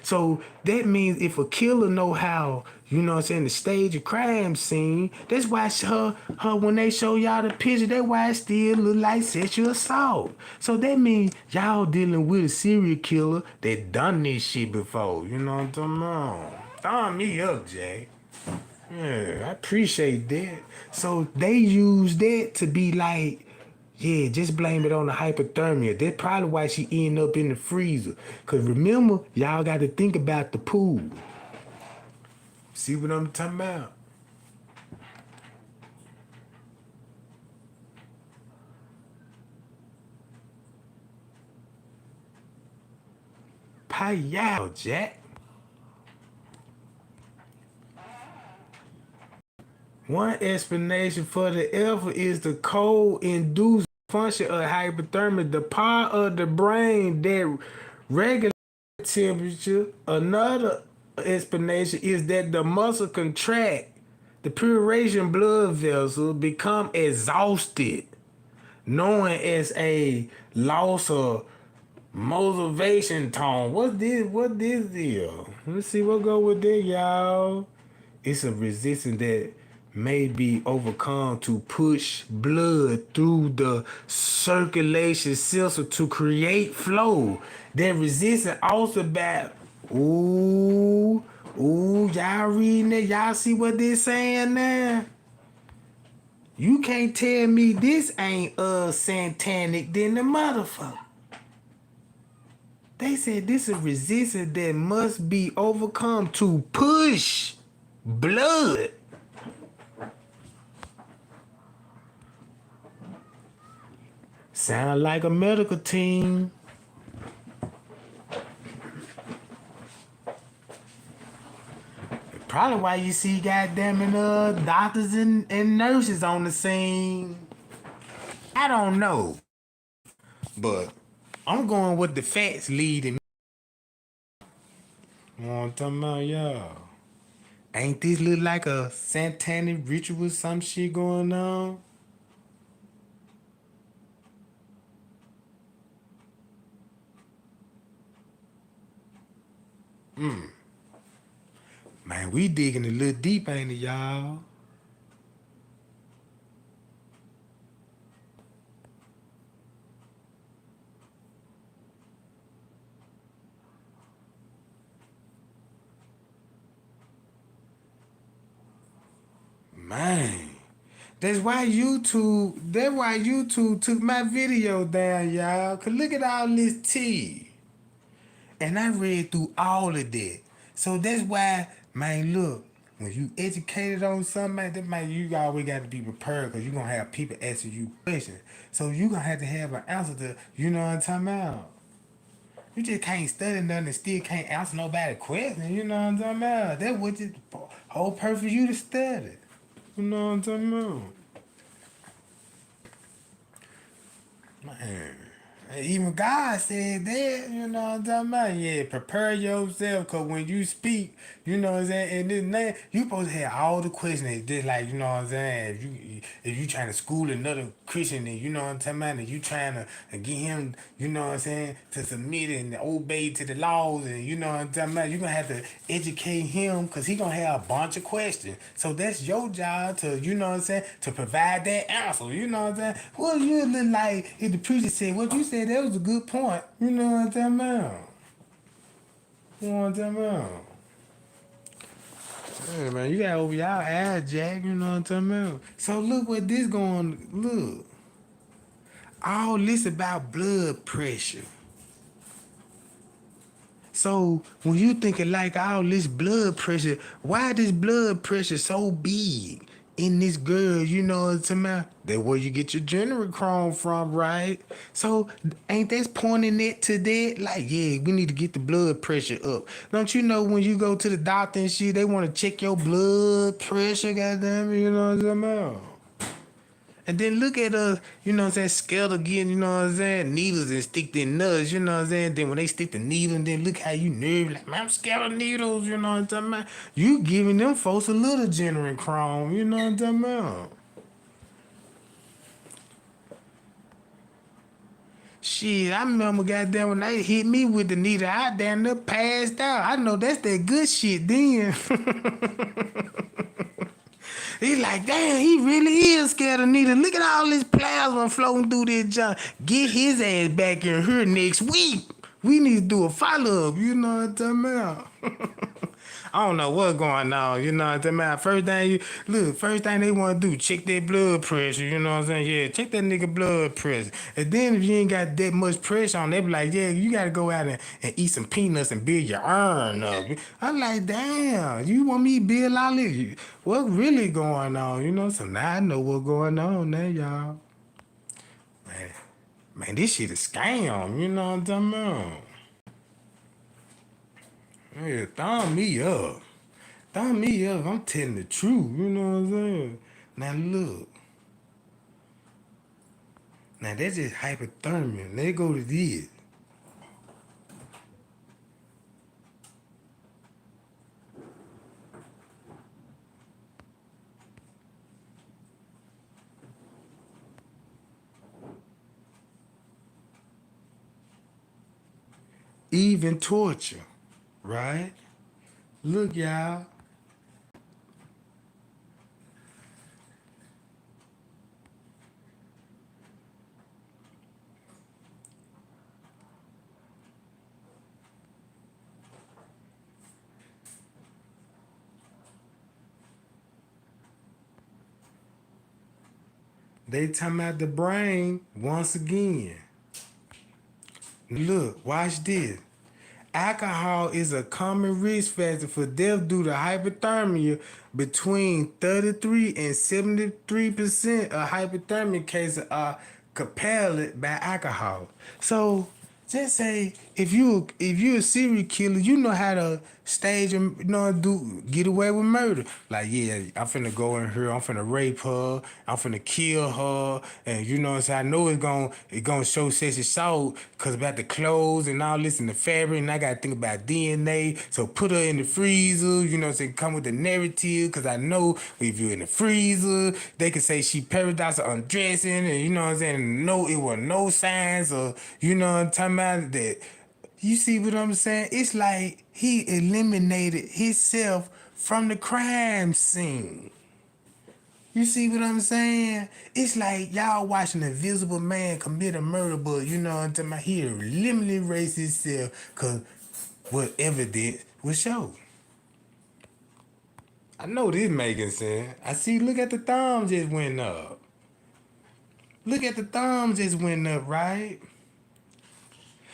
S1: So that means if a killer know how, you know what I'm saying, the stage a crime scene, that's why her when they show y'all the picture, that's why it still look like sexual assault. So that means y'all dealing with a serial killer that done this shit before. You know what I'm talking about? Thumb me up, Jay. Yeah, I appreciate that. So they use that to be like, yeah, just blame it on the hypothermia. That's probably why she end up in the freezer. Cause remember, y'all got to think about the pool. See what I'm talking about? Payal, Jack. One explanation for the effort is the cold-induced function of hypothermia, the part of the brain that regulates temperature. Another explanation is that the muscle contract, the puration blood vessels become exhausted, known as a loss of motivation tone. What this? What this deal? Let's see what go with that, y'all. It's a resistance that may be overcome to push blood through the circulation system to create flow. That resistance also about ooh, y'all reading it? Y'all see what they saying now? You can't tell me this ain't satanic than the motherfucker. They said this is resistance that must be overcome to push blood. Sound like a medical team. Probably why you see goddamn doctors and nurses on the scene. I don't know. But I'm going with the facts leading. You know what I'm talking about, y'all? Ain't this look like a satanic ritual, some shit going on? Man, we digging a little deep, ain't it, y'all? Man. That's why YouTube took my video down, y'all. Cause look at all this tea. And I read through all of that. So that's why, man, look, when you educated on something, that man, you always got to be prepared because you're going to have people asking you questions. So you going to have an answer to, you know what I'm talking about? You just can't study nothing and still can't answer nobody's question. You know what I'm talking about? That's what the whole purpose for you to study. You know what I'm talking about? Man. Even God said that, you know what I'm talking about? Yeah, prepare yourself, because when you speak, you know what I'm saying, in this name, you supposed to have all the questions, just like, you know what I'm saying, if you trying to school another Christian, and you know what I'm talking about, and you trying to get him, you know what I'm saying, to submit and obey to the laws, and you know what I'm talking about, you're going to have to educate him, because he going to have a bunch of questions. So that's your job to, you know what I'm saying, to provide that answer, you know what I'm saying? Well, you look like if the preacher said, what you said, that was a good point. You know what I'm talking about? You know what I'm talking about? Hey, man, you gotta open y'all eyes, Jack. You know what I'm talking about? So look what this going, look. All this about blood pressure. So when you thinking like all this blood pressure, why this blood pressure so big in this girl? You know what I'm talking about? That's where you get your adrenochrome from, right? So ain't that pointing it to that? Like, yeah, we need to get the blood pressure up. Don't you know when you go to the doctor and shit, they want to check your blood pressure, goddamn it, you know what I'm talking about? And then look at us, you know what I'm saying, scared of getting, you know what I'm saying, needles and stick their nuts, you know what I'm saying? Then when they stick the needle, and then look how you nervous, like, man, I'm scared of needles, you know what I'm talking about? You giving them folks a little genuine chrome, you know what I'm talking about? Shit, I remember goddamn when they hit me with the needle, I damn near passed out. I know that's that good shit then. He like, damn, he really is scared of Nita. Look at all this plasma floating through this junk. Get his ass back in here next week. We need to do a follow-up, you know what I'm talking about? I don't know what's going on, you know what I'm talking about? First thing they want to do, check their blood pressure, you know what I'm saying? Yeah, check that nigga blood pressure. And then if you ain't got that much pressure on, they be like, yeah, you got to go out and eat some peanuts and build your iron up. I'm like, damn, you want me to build all this? What really going on, you know? So now I know what's going on now, y'all. Man, man, this shit a scam, you know what I'm talking about? Yeah, thumb me up. Thumb me up. I'm telling the truth. You know what I'm saying? Now look. Now that's just hypothermia. Let's go to this. Even torture. Right? Look, y'all. They talking about the brain once again. Look, watch this. Alcohol is a common risk factor for death due to hypothermia. Between 33 and 73% of hypothermia cases are compelled by alcohol. So just say if you a serial killer, you know how to stage and get away with murder. Like, yeah, I'm finna go in here, I'm finna rape her, I'm finna kill her, and you know what I'm saying, I know it's gonna show sex assault because about the clothes and all this and the fabric, and I gotta think about DNA. So put her in the freezer, you know what I'm saying, come with the narrative, because I know if you're in the freezer, they can say she paradise or undressing, and you know what I'm saying, no, it was no signs of, you know what I'm talking about, that. You see what I'm saying? It's like he eliminated himself from the crime scene. You see what I'm saying? It's like y'all watching an invisible man commit a murder, but you know what I'm talking about? He eliminated himself because what evidence was shown. I know this making sense. I see, look at the thumb just went up. Look at the thumb just went up, right?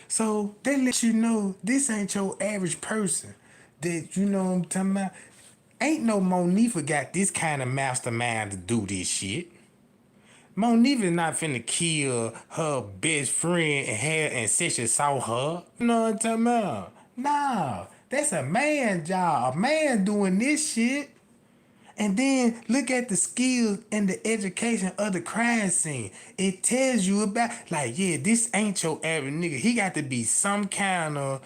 S1: So that lets you know this ain't your average person. That, you know what I'm talking about? Ain't no Monifa got this kind of mastermind to do this shit. Monifa not finna kill her best friend and sexually assault her. You know what I'm talking about? Nah, that's a man job. A man doing this shit. And then look at the skills and the education of the crime scene. It tells you about, like, yeah, this ain't your average nigga. He got to be some kind of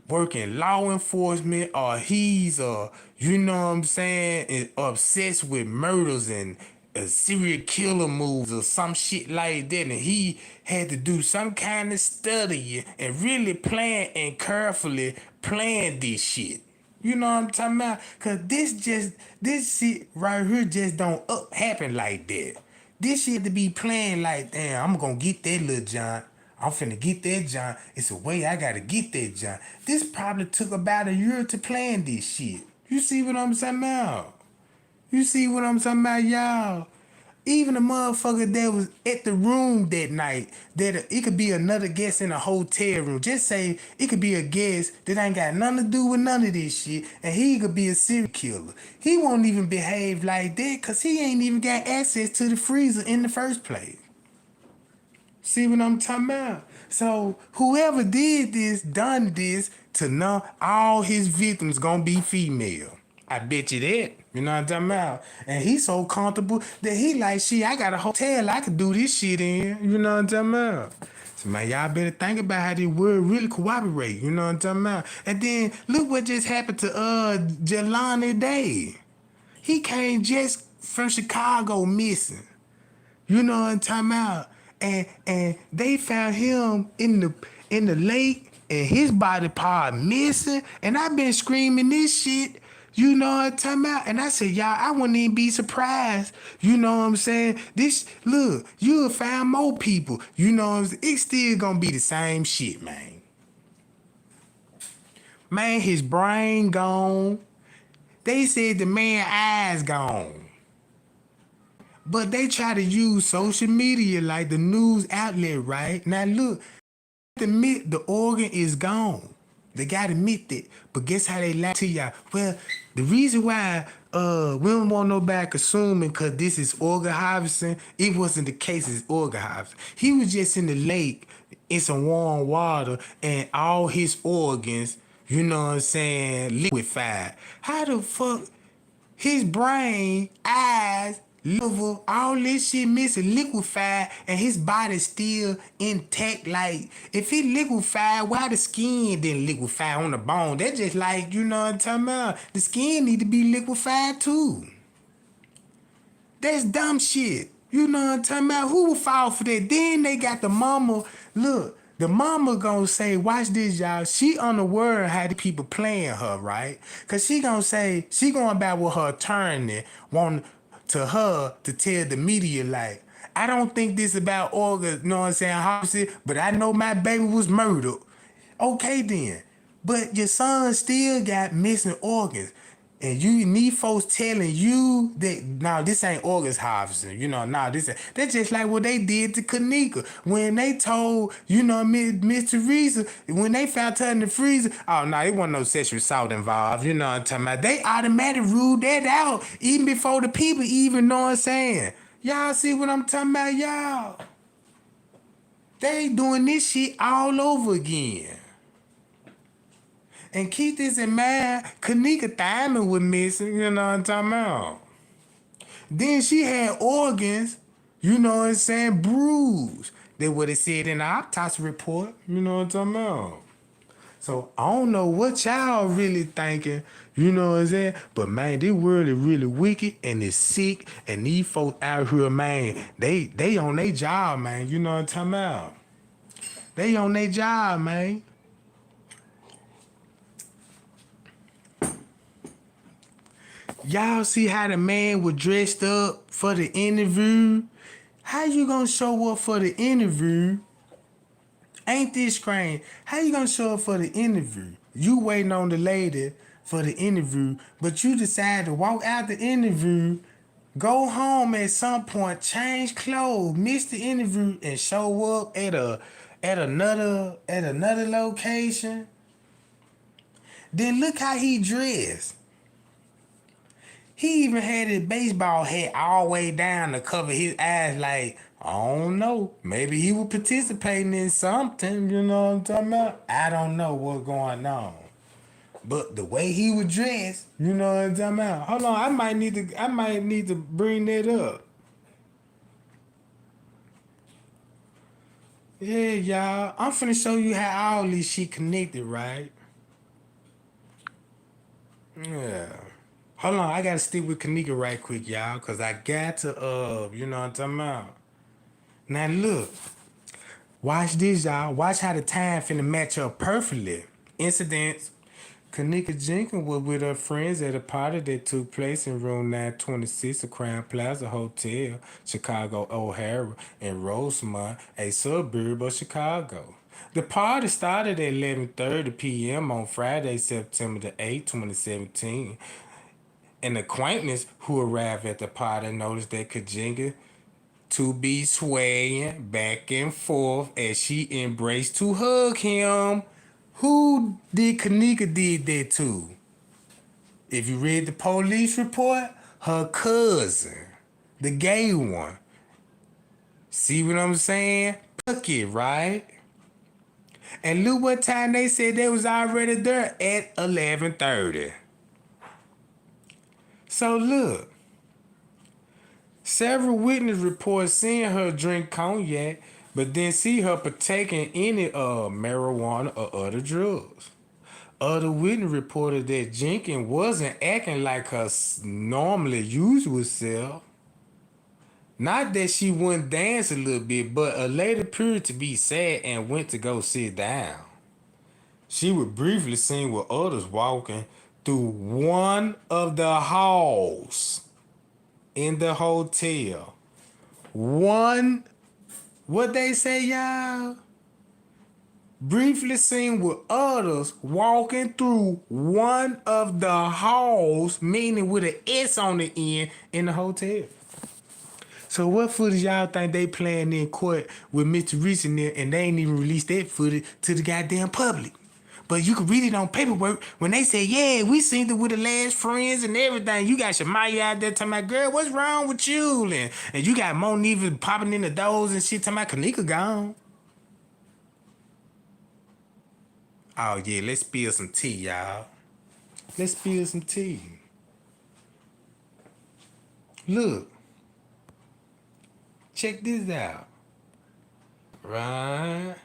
S1: working law enforcement, or he's you know what I'm saying, is obsessed with murders and serial killer moves or some shit like that, and he had to do some kind of study and really plan and carefully plan this shit. You know what I'm talking about? Cause this shit right here just don't happen like that. This shit to be playing like, damn, I'm gonna get that little John. I'm finna get that John. It's a way I gotta get that John. This probably took about a year to plan this shit. You see what I'm talking about? You see what I'm talking about, y'all? Even the motherfucker that was at the room that night, that it could be another guest in a hotel room. Just say it could be a guest that ain't got nothing to do with none of this shit, and he could be a serial killer. He won't even behave like that because he ain't even got access to the freezer in the first place. See what I'm talking about? So whoever did this, done this, to know all his victims gonna be female. I bet you that. You know what I'm talking about? And he's so comfortable that he like, shit, I got a hotel I could do this shit in. You know what I'm talking about? So man, y'all better think about how this word really cooperate. You know what I'm talking about? And then look what just happened to Jelani Day. He came just from Chicago missing. You know what I'm talking about? And they found him in the lake and his body part missing. And I've been screaming this shit. You know what I'm talking about? And I said, y'all, I wouldn't even be surprised. You know what I'm saying? This, look, you'll find more people. You know what I'm saying? It's still gonna be the same shit, man. Man, his brain gone. They said the man eyes gone. But they try to use social media like the news outlet, right? Now look, admit the organ is gone. They gotta admit that. But guess how they lie to y'all? Well, the reason why we don't want nobody assuming cause this is organ harvesting, it wasn't the case as organ harvesting. He was just in the lake in some warm water and all his organs, you know what I'm saying, liquefied. How the fuck his brain, eyes, liver, all this shit missing, liquefied, and his body still intact? Like, if it liquefied, why the skin didn't liquefy on the bone? That's just like, you know what I'm talking about? The skin need to be liquefied too. That's dumb shit. You know what I'm talking about? Who would fall for that? Then they got the mama. Look, the mama gonna say, watch this, y'all. She unaware how the people playing her, right? Cause she gonna say, she going back with her attorney, want to her to tell the media, like, I don't think this about organs, you know what I'm saying, harvested, but I know my baby was murdered. Okay then. But your son still got missing organs. And you need folks telling you that, no, this ain't organs harvesting. You know, no, this ain't. That's just like what they did to Kenneka. When they told, you know, Miss Teresa, when they found her in the freezer, oh, no, it wasn't no sexual assault involved. You know what I'm talking about? They automatically ruled that out even before the people even know what I'm saying. Y'all see what I'm talking about, y'all? They doing this shit all over again. And keep this in mind, Kenneka Diamond was missing, you know what I'm talking about? Then she had organs, you know what I'm saying, bruised. That's what it said in the autopsy report, you know what I'm talking about? So I don't know what y'all really thinking, you know what I'm saying? But man, this world is really wicked and it's sick, and these folks out here, man, they on their job, man, you know what I'm talking about? They on their job, man. Y'all see how the man was dressed up for the interview? How you gonna show up for the interview? Ain't this crazy? How you gonna show up for the interview? You waiting on the lady for the interview, but you decide to walk out the interview, go home at some point, change clothes, miss the interview, and show up at another location. Then look how he dressed. He even had his baseball hat all the way down to cover his eyes, like, I don't know. Maybe he was participating in something, you know what I'm talking about? I don't know what's going on. But the way he was dressed, you know what I'm talking about? Hold on, I might need to bring that up. Yeah, y'all. I'm finna show you how all this shit connected, right? Yeah. Hold on, I gotta stick with Kenneka right quick, y'all, cause I got to you know what I'm talking about. Now look, watch this, y'all. Watch how the time finna match up perfectly. Incidents. Kenneka Jenkins was with her friends at a party that took place in room 926 of Crown Plaza Hotel, Chicago O'Hara, in Rosemont, a suburb of Chicago. The party started at 11:30 p.m. on Friday, September the 8th, 2017. An acquaintance who arrived at the party noticed that Kenneka to be swaying back and forth as she embraced to hug him. Who did Kenneka did that to? If you read the police report, her cousin, the gay one. See what I'm saying? Took it, right? And look what time they said they was already there at 11:30. So look, several witness reports seeing her drink cognac, but then see her partaking any marijuana or other drugs. Other witness reported that Jenkins wasn't acting like her normally usual self. Not that she wouldn't dance a little bit, but a lady appeared to be sad and went to go sit down. She was briefly seen with others walking through one of the halls in the hotel. One, what they say, y'all? Briefly seen with others walking through one of the halls, meaning with an S on the end, in the hotel. So what footage y'all think they playing in court with Mr. Reese in there, and they ain't even released that footage to the goddamn public? But you can read it on paperwork when they say, yeah, we seen it with the last friends and everything. You got Shamaya out there talking about, girl, what's wrong with you? And you got Monifa popping in the doors and shit talking about Kenneka gone. Oh yeah, let's spill some tea, y'all. Let's spill some tea. Look. Check this out. Right.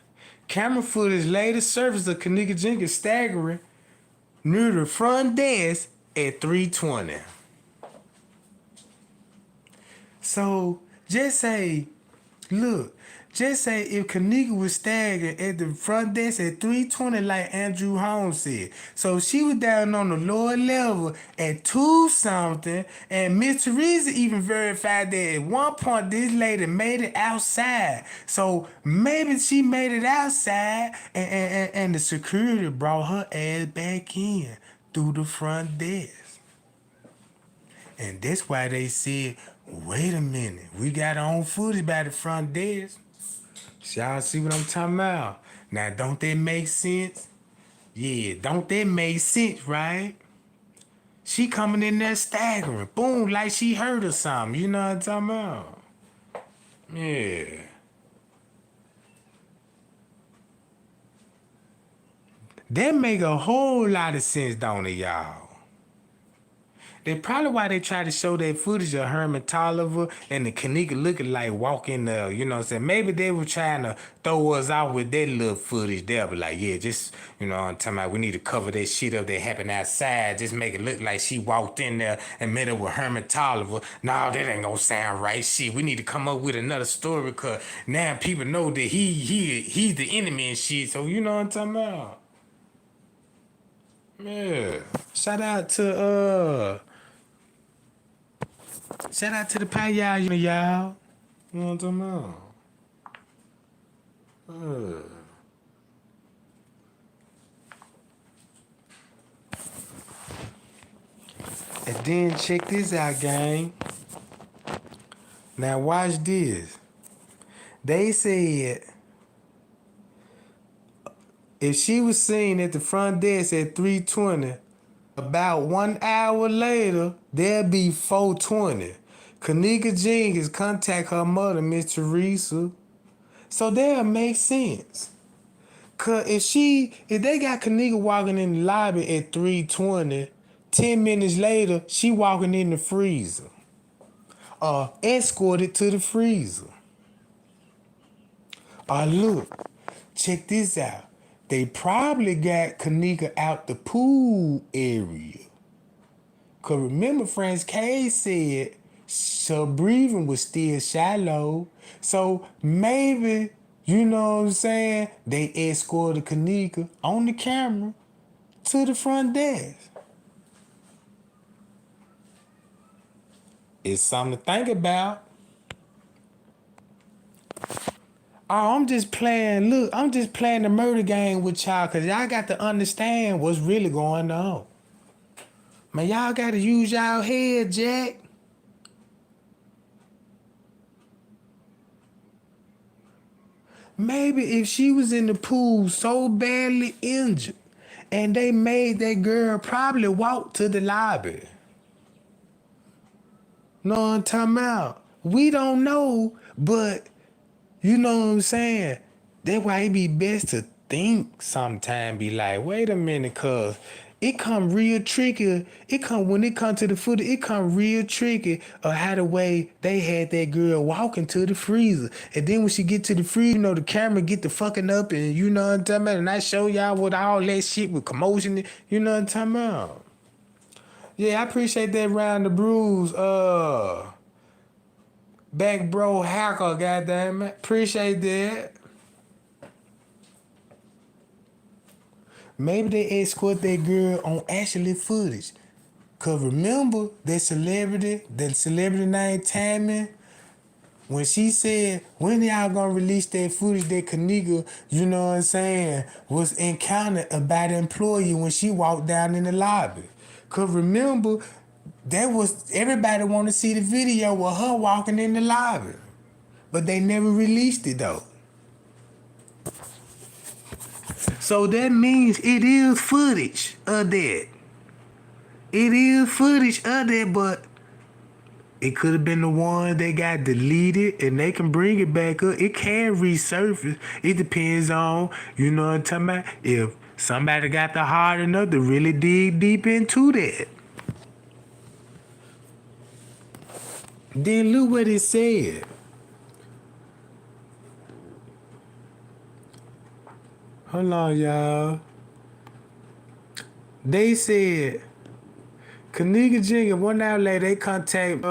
S1: Camera footage later surfaced of Kenneka Jenkins staggering near the front desk at 3:20. So just say, look, just say if Kenneka was staggering at the front desk at 3:20 like Andrew Holmes said. So she was down on the lower level at 2 something, and Miss Teresa even verified that at one point this lady made it outside. So maybe she made it outside and the security brought her ass back in through the front desk. And that's why they said, wait a minute, we got our own footage by the front desk. Y'all see what I'm talking about? Now, don't that make sense? Yeah, don't that make sense, right? She coming in there staggering, boom, like she heard or something. You know what I'm talking about? Yeah. That make a whole lot of sense, don't it, y'all? That's probably why they try to show that footage of Herman Tolliver and the Kenneka looking like walking you know what I'm saying? Maybe they were trying to throw us out with that little footage there, but like, yeah, just, you know what I'm talking about, we need to cover that shit up that happened outside, just make it look like she walked in there and met up with Herman Tolliver. No, that ain't gonna sound right. Shit, we need to come up with another story, because now people know that he's the enemy and shit, so you know what I'm talking about? Yeah. Shout out to the pie y'all. You know what I'm talking about? And then check this out, gang. Now watch this. They said if she was seen at the front desk at 3:20, about 1 hour later, there'll be 4:20. Kenneka Jenkins contact her mother, Miss Teresa. So that'll make sense. Cause if they got Kenneka walking in the lobby at 3:20, 10 minutes later, she walking in the freezer. Escorted to the freezer. Look, check this out. They probably got Kenneka out the pool area. Cause remember, Franz K said her breathing was still shallow. So maybe, you know what I'm saying, they escorted Kenneka on the camera to the front desk. It's something to think about. I'm just playing, look, I'm just playing the murder game with y'all because y'all got to understand what's really going on. Man, y'all got to use y'all head, Jack. Maybe if she was in the pool so badly injured and they made that girl probably walk to the lobby. Know what I'm talking about? We don't know, but you know what I'm saying? That's why it be best to think sometime. Be like, wait a minute, cuz it come real tricky. When it come to the footage, it come real tricky of how the way they had that girl walking to the freezer. And then when she get to the freezer, you know, the camera get the fucking up and you know what I'm talking about? And I show y'all with all that shit with commotion, you know what I'm talking about? Yeah, I appreciate that round the bruise. Back bro hacker, goddamn it. Appreciate that. Maybe they escort that girl on actually footage. Cause remember that celebrity named Tammy, when she said, when y'all gonna release that footage that Kenneka, you know what I'm saying, was encountered by the employee when she walked down in the lobby. Cause remember, everybody wanna see the video of her walking in the lobby. But they never released it though. So that means it is footage of that. It is footage of that, but it could have been the one that got deleted and they can bring it back up. It can resurface. It depends on, you know what I'm talking about, if somebody got the heart enough to really dig deep into that. Then look what it said. Hold on, y'all. They said, Kenneka Jenkins, 1 hour later, they contact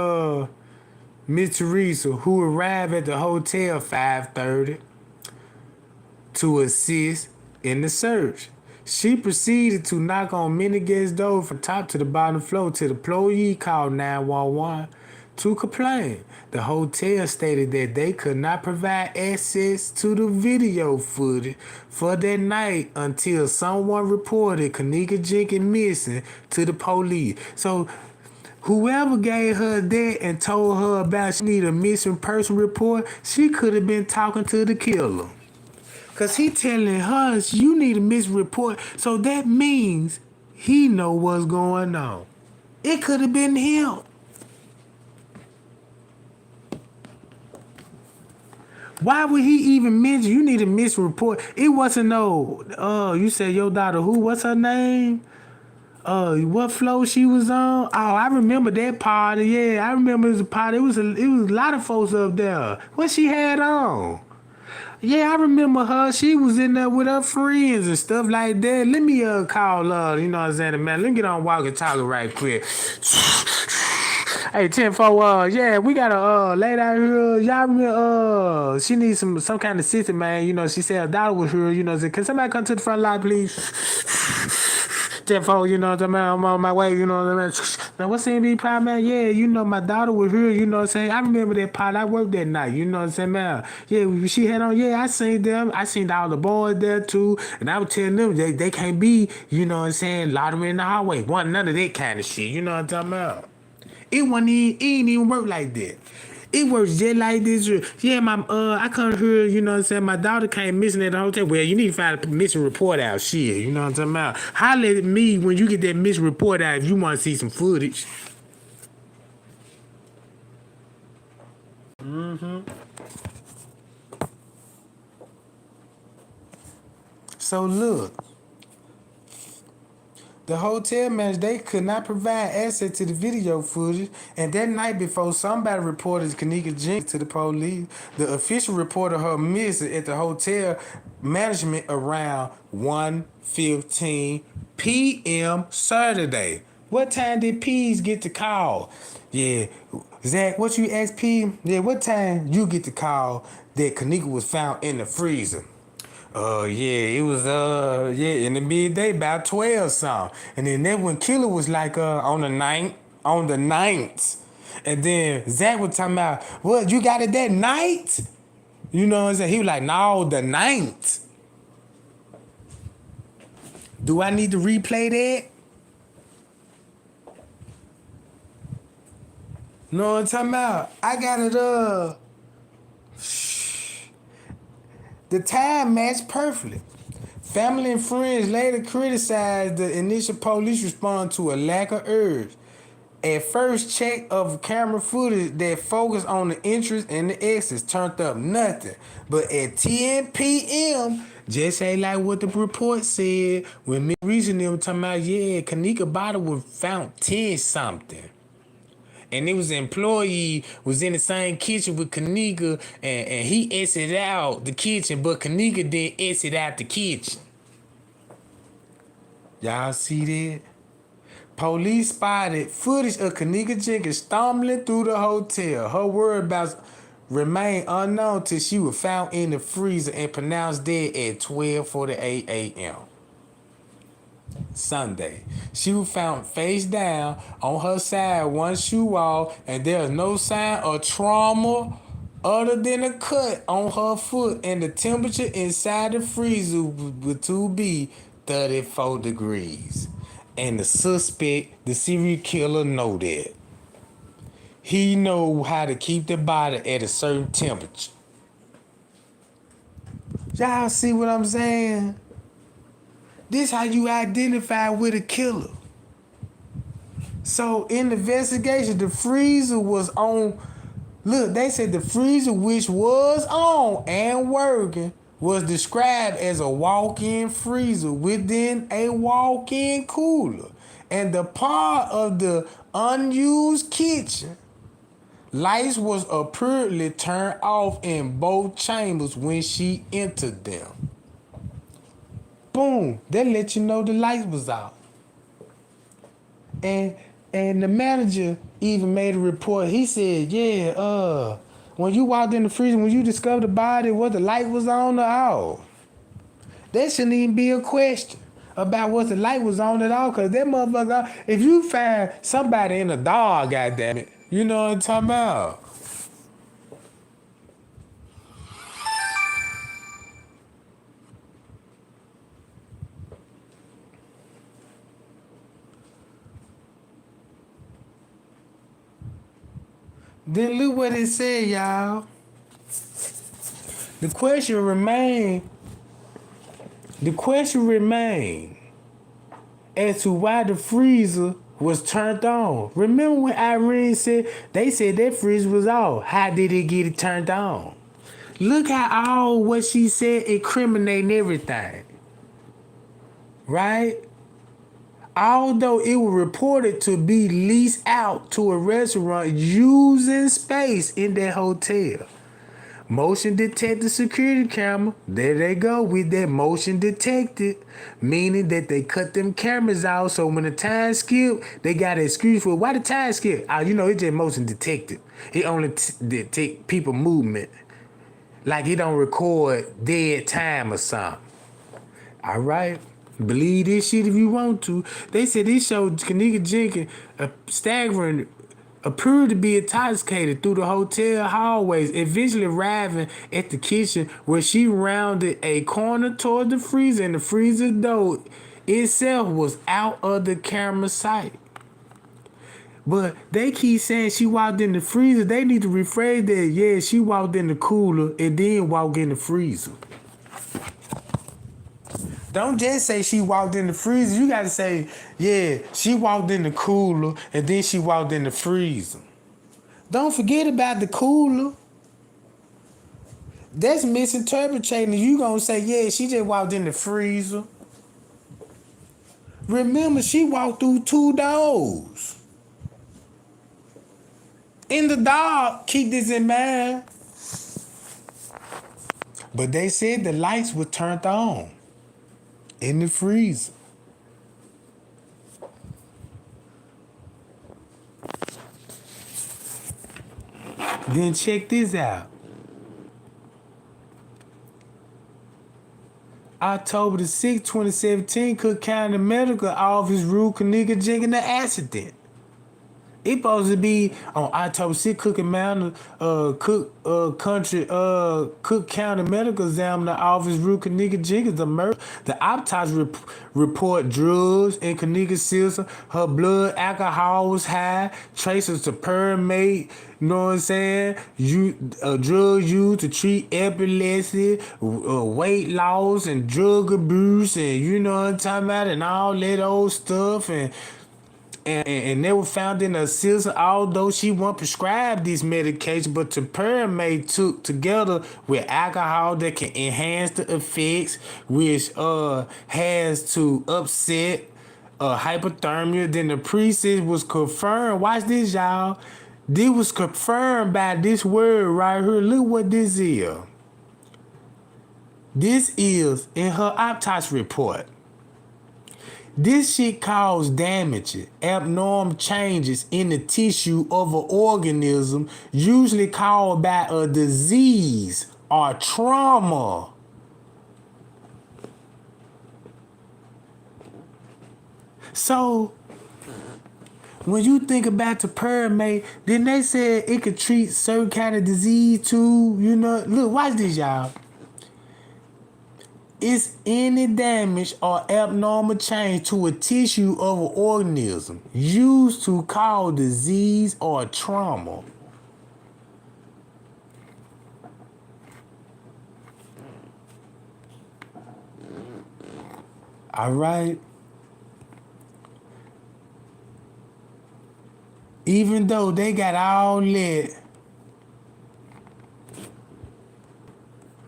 S1: Miss Teresa, who arrived at the hotel 5:30 to assist in the search. She proceeded to knock on many guest doors from top to the bottom floor till the employee called 911 to complain. The hotel stated that they could not provide access to the video footage for that night until someone reported Kenneka Jenkins missing to the police. So whoever gave her that and told her about she need a missing person report, she could have been talking to the killer. Cause he telling her you need a missing report, so that means he know what's going on. It could have been him. Why would he even mention you need a missing report? It wasn't you said your daughter who? What's her name? What floor she was on? Oh, I remember that party. Yeah, I remember it was a party. It was a lot of folks up there. What she had on? Yeah, I remember her. She was in there with her friends and stuff like that. Let me call you know what I'm saying, man. Let me get on walkie talkie right quick. Hey, 10-4, yeah, we got a lady out here. Y'all remember, she needs some kind of assistance, man. You know, she said her daughter was here, you know, said, can somebody come to the front line, please? 10-4, you know what I'm saying? I'm on my way, you know what I'm saying? Now, what's the be part, man? Yeah, you know, my daughter was here, you know what I'm saying? I remember that part. I worked that night, you know what I'm saying, man? Yeah, she had on, yeah, I seen them. I seen all the boys there, too. And I was telling them they can't be, you know what I'm saying, lottery in the hallway. Wasn't none of that kind of shit, you know what I'm talking about? It ain't even work like that. It works just like this. Yeah, I couldn't hear, you know what I'm saying, my daughter came missing at the hotel. Well, you need to find a missing report out, shit, you know what I'm talking about? Holler at me when you get that missing report out if you want to see some footage. So look, the hotel manager, they could not provide access to the video footage, and that night before, somebody reported Kenneka Jenkins to the police. The official reported her missing at the hotel management around 1:15 p.m. Saturday. What time did Peas get the call? Yeah, Zach, what you asked P? Yeah, what time you get the call that Kenneka was found in the freezer? Yeah, it was in the midday about 12 something. And then that when Killer was like on the ninth. And then Zach was talking about, what, you got it that night? You know what I'm saying? He was like, no, the ninth. Do I need to replay that? Know what I'm talking about? I got it the time matched perfectly. Family and friends later criticized the initial police response to a lack of urge. At first check of camera footage that focused on the entrance and the exits turned up nothing. But at 10 p.m., just ain't like what the report said when me reason them talking about, yeah, Kenneka body was found 10 something. And it was an employee was in the same kitchen with Kenneka, and he exited out the kitchen, but Kenneka didn't exit out the kitchen. Y'all see that? Police spotted footage of Kenneka Jenkins stumbling through the hotel. Her whereabouts remained unknown till she was found in the freezer and pronounced dead at 12:48 a.m. Sunday. She was found face down on her side, one shoe off, and there is no sign of trauma other than a cut on her foot, and the temperature inside the freezer would to be 34 degrees. And the suspect, the serial killer, know that. He know how to keep the body at a certain temperature. Y'all see what I'm saying? This how you identify with a killer. So in the investigation, the freezer was on. Look, they said the freezer, which was on and working, was described as a walk-in freezer within a walk-in cooler. And the part of the unused kitchen, lights was apparently turned off in both chambers when she entered them. Boom, they let you know the lights was out. And the manager even made a report. He said, yeah, when you walked in the freezer, when you discovered the body, what the light was on or off? That shouldn't even be a question about what the light was on at all, because that motherfucker, if you find somebody in a dog, goddammit, you know what I'm talking about? Then look what it said, y'all. The question remained as to why the freezer was turned on. Remember when Irene said, they said that freezer was off. How did it get it turned on? Look how all what she said incriminating everything. Right? Although it was reported to be leased out to a restaurant using space in that hotel. Motion detected security camera. There they go with that motion detected. Meaning that they cut them cameras out, so when the time skip, they got an excuse for why the time skip. It's just motion detected. It only detect people movement. Like it don't record dead time or something. All right? Believe this shit if you want to. They said this showed Kenneka Jenkins staggering appeared to be intoxicated through the hotel hallways, eventually arriving at the kitchen where she rounded a corner toward the freezer, and the freezer door itself was out of the camera sight. But they keep saying she walked in the freezer. They need to rephrase that. Yeah, she walked in the cooler and then walked in the freezer. Don't just say she walked in the freezer. You gotta say, yeah, she walked in the cooler and then she walked in the freezer. Don't forget about the cooler. That's misinterpreting. You gonna say, yeah, she just walked in the freezer. Remember, she walked through two doors. In the dark, keep this in mind. But they said the lights were turned on in the freezer. Then check this out. October the 6th, 2017, Cook County Medical Office ruled Kenneka Jenkins an accident. It supposed to be on October 6th, Cook County Medical Examiner Office ruled Kenneka Jenkins the murder. The autopsy report drugs in Kenneka's system. Her blood alcohol was high. Traces to permate. You know what I'm saying? Drugs used to treat epilepsy, weight loss, and drug abuse, and you know what I'm talking about, and all that old stuff, and they were found in her system, although she wasn't prescribed this medication, but topiramate took together with alcohol that can enhance the effects, which has to upset hypothermia. Then the process was confirmed. Watch this, y'all. This was confirmed by this word right here. Look what this is. This is in her autopsy report. This shit caused damage, abnormal changes in the tissue of an organism, usually caused by a disease or trauma. So, when you think about the pyramid, then they said it could treat certain kind of disease too. You know, look, watch this, y'all. It's any damage or abnormal change to a tissue of an organism used to cause disease or trauma. All right. Even though they got all that.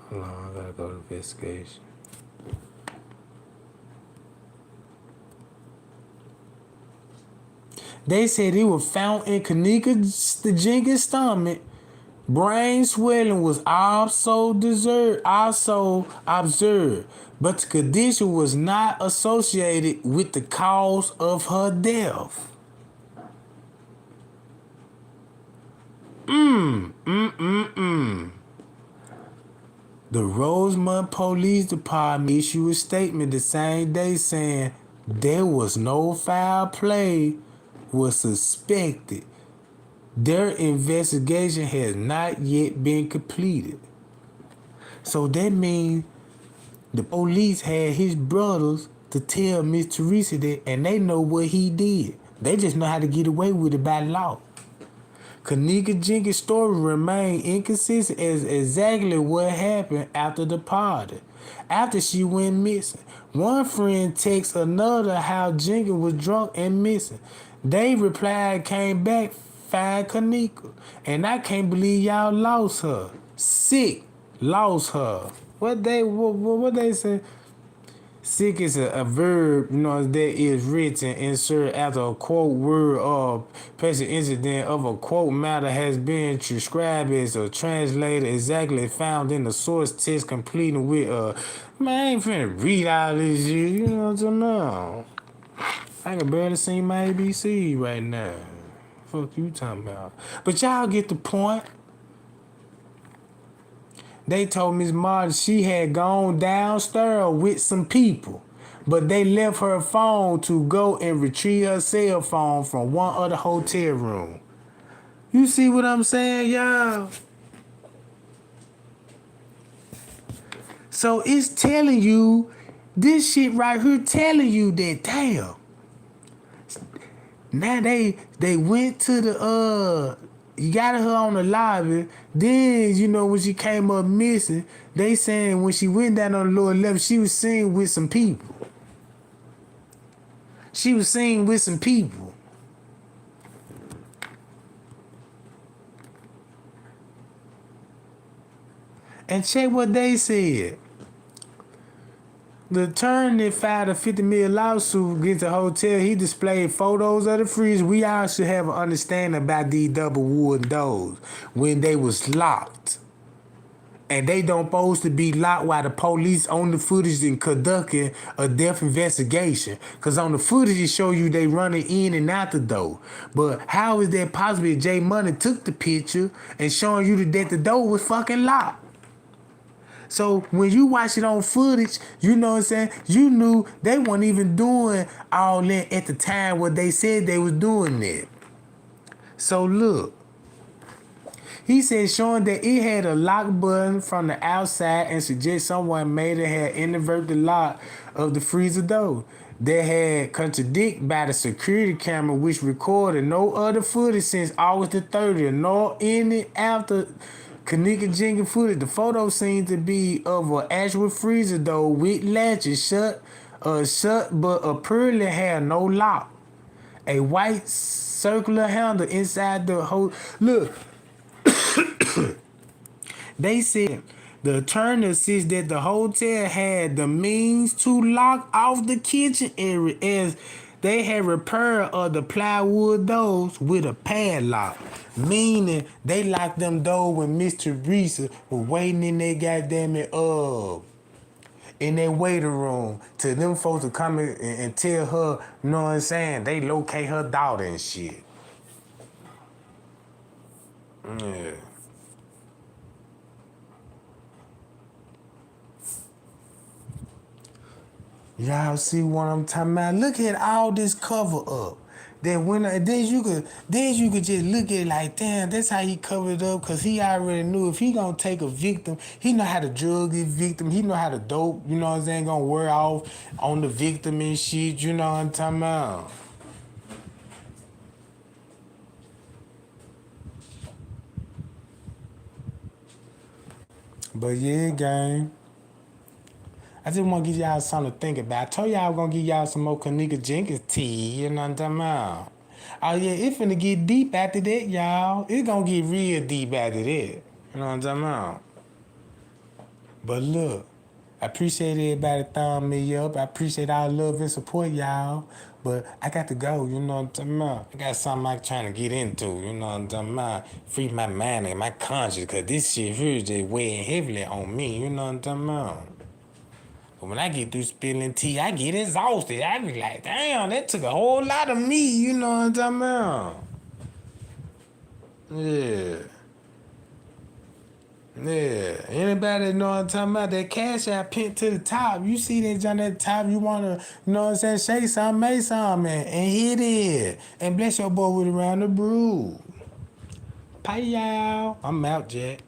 S1: Hold on, I gotta go to investigation. They said it was found in Kenneka Jenkins' stomach. Brain swelling was also observed, but the condition was not associated with the cause of her death. The Rosemont Police Department issued a statement the same day saying there was no foul play was suspected. Their investigation has not yet been completed. So that means the police had his brothers to tell Miss Teresa that, and they know what he did. They just know how to get away with it by law. Kenneka Jenkins' story remained inconsistent as exactly what happened after the party. After she went missing, one friend texted another how Jenkins was drunk and missing. They replied, came back, find Kenneka. And I can't believe y'all lost her. Sick, lost her. What they say? Sick is a verb, you know, that is written, insert after a quote word or present incident of a quote matter has been transcribed as a translator exactly found in the source text completing with man, I ain't finna read all this shit, you know what I'm talking about? I can barely see my ABC right now. Fuck you talking about? But y'all get the point. They told Miss Martin she had gone downstairs with some people, but they left her phone to go and retrieve her cell phone from one of the hotel room. You see what I'm saying, y'all? So it's telling you, this shit right here telling you that, damn. Now they went to the you got her on the lobby. Then, you know, when she came up missing, they saying when she went down on the lower level, she was seen with some people. She was seen with some people. And check what they said. The attorney filed a $50 million lawsuit against the hotel. He displayed photos of the freezer. We all should have an understanding about these double wooden doors when they was locked. And they don't supposed to be locked while the police on the footage and conducting a death investigation. Cause on the footage it show you they running in and out the door. But how is that possible if Jay Money took the picture and showing you that the door was fucking locked? So when you watch it on footage, you know what I'm saying? You knew they weren't even doing all that at the time what they said they was doing that. So look. He said showing that it had a lock button from the outside and suggests someone made it had inverted the lock of the freezer door. That had contradicted by the security camera which recorded no other footage since August the 30th, nor any after Kenneka Jenkins footage. The photo seemed to be of an actual freezer door with latches shut but apparently had no lock. A white circular handle inside the whole. Look. They said the attorney says that the hotel had the means to lock off the kitchen area as they had repaired of the plywood doors with a padlock. Meaning they locked them doors when Miss Teresa was waiting in their goddamn in their waiting room till them folks to come in and tell her, you know what I'm saying, they locate her daughter and shit. Yeah. Y'all see what I'm talking about? Look at all this cover up. Then you could just look at it like, damn, that's how he covered it up, cause he already knew if he gonna take a victim, he know how to drug his victim, he know how to dope, you know what I'm saying, gonna wear off on the victim and shit, you know what I'm talking about. But yeah, gang. I just want to give y'all something to think about. I told y'all I was going to give y'all some more Kenneka Jenkins tea. You know what I'm talking about? Oh, yeah, it's finna get deep after that, y'all. It's going to get real deep after that. You know what I'm talking about? But look, I appreciate everybody thumbing me up. I appreciate all the love and support, y'all. But I got to go, you know what I'm talking about? I got something I'm trying to get into, you know what I'm talking about? Free my mind and my conscience, because this shit here is just weighing heavily on me, you know what I'm talking about? But when I get through spilling tea, I get exhausted. I be like, damn, that took a whole lot of me, you know what I'm talking about? Yeah. Yeah. Anybody know what I'm talking about? That cash I pinned to the top. You see that on that top, you wanna, you know what I'm saying, shake something, make something, and hit it. And bless your boy with around the brew. Bye, y'all. I'm out, Jack.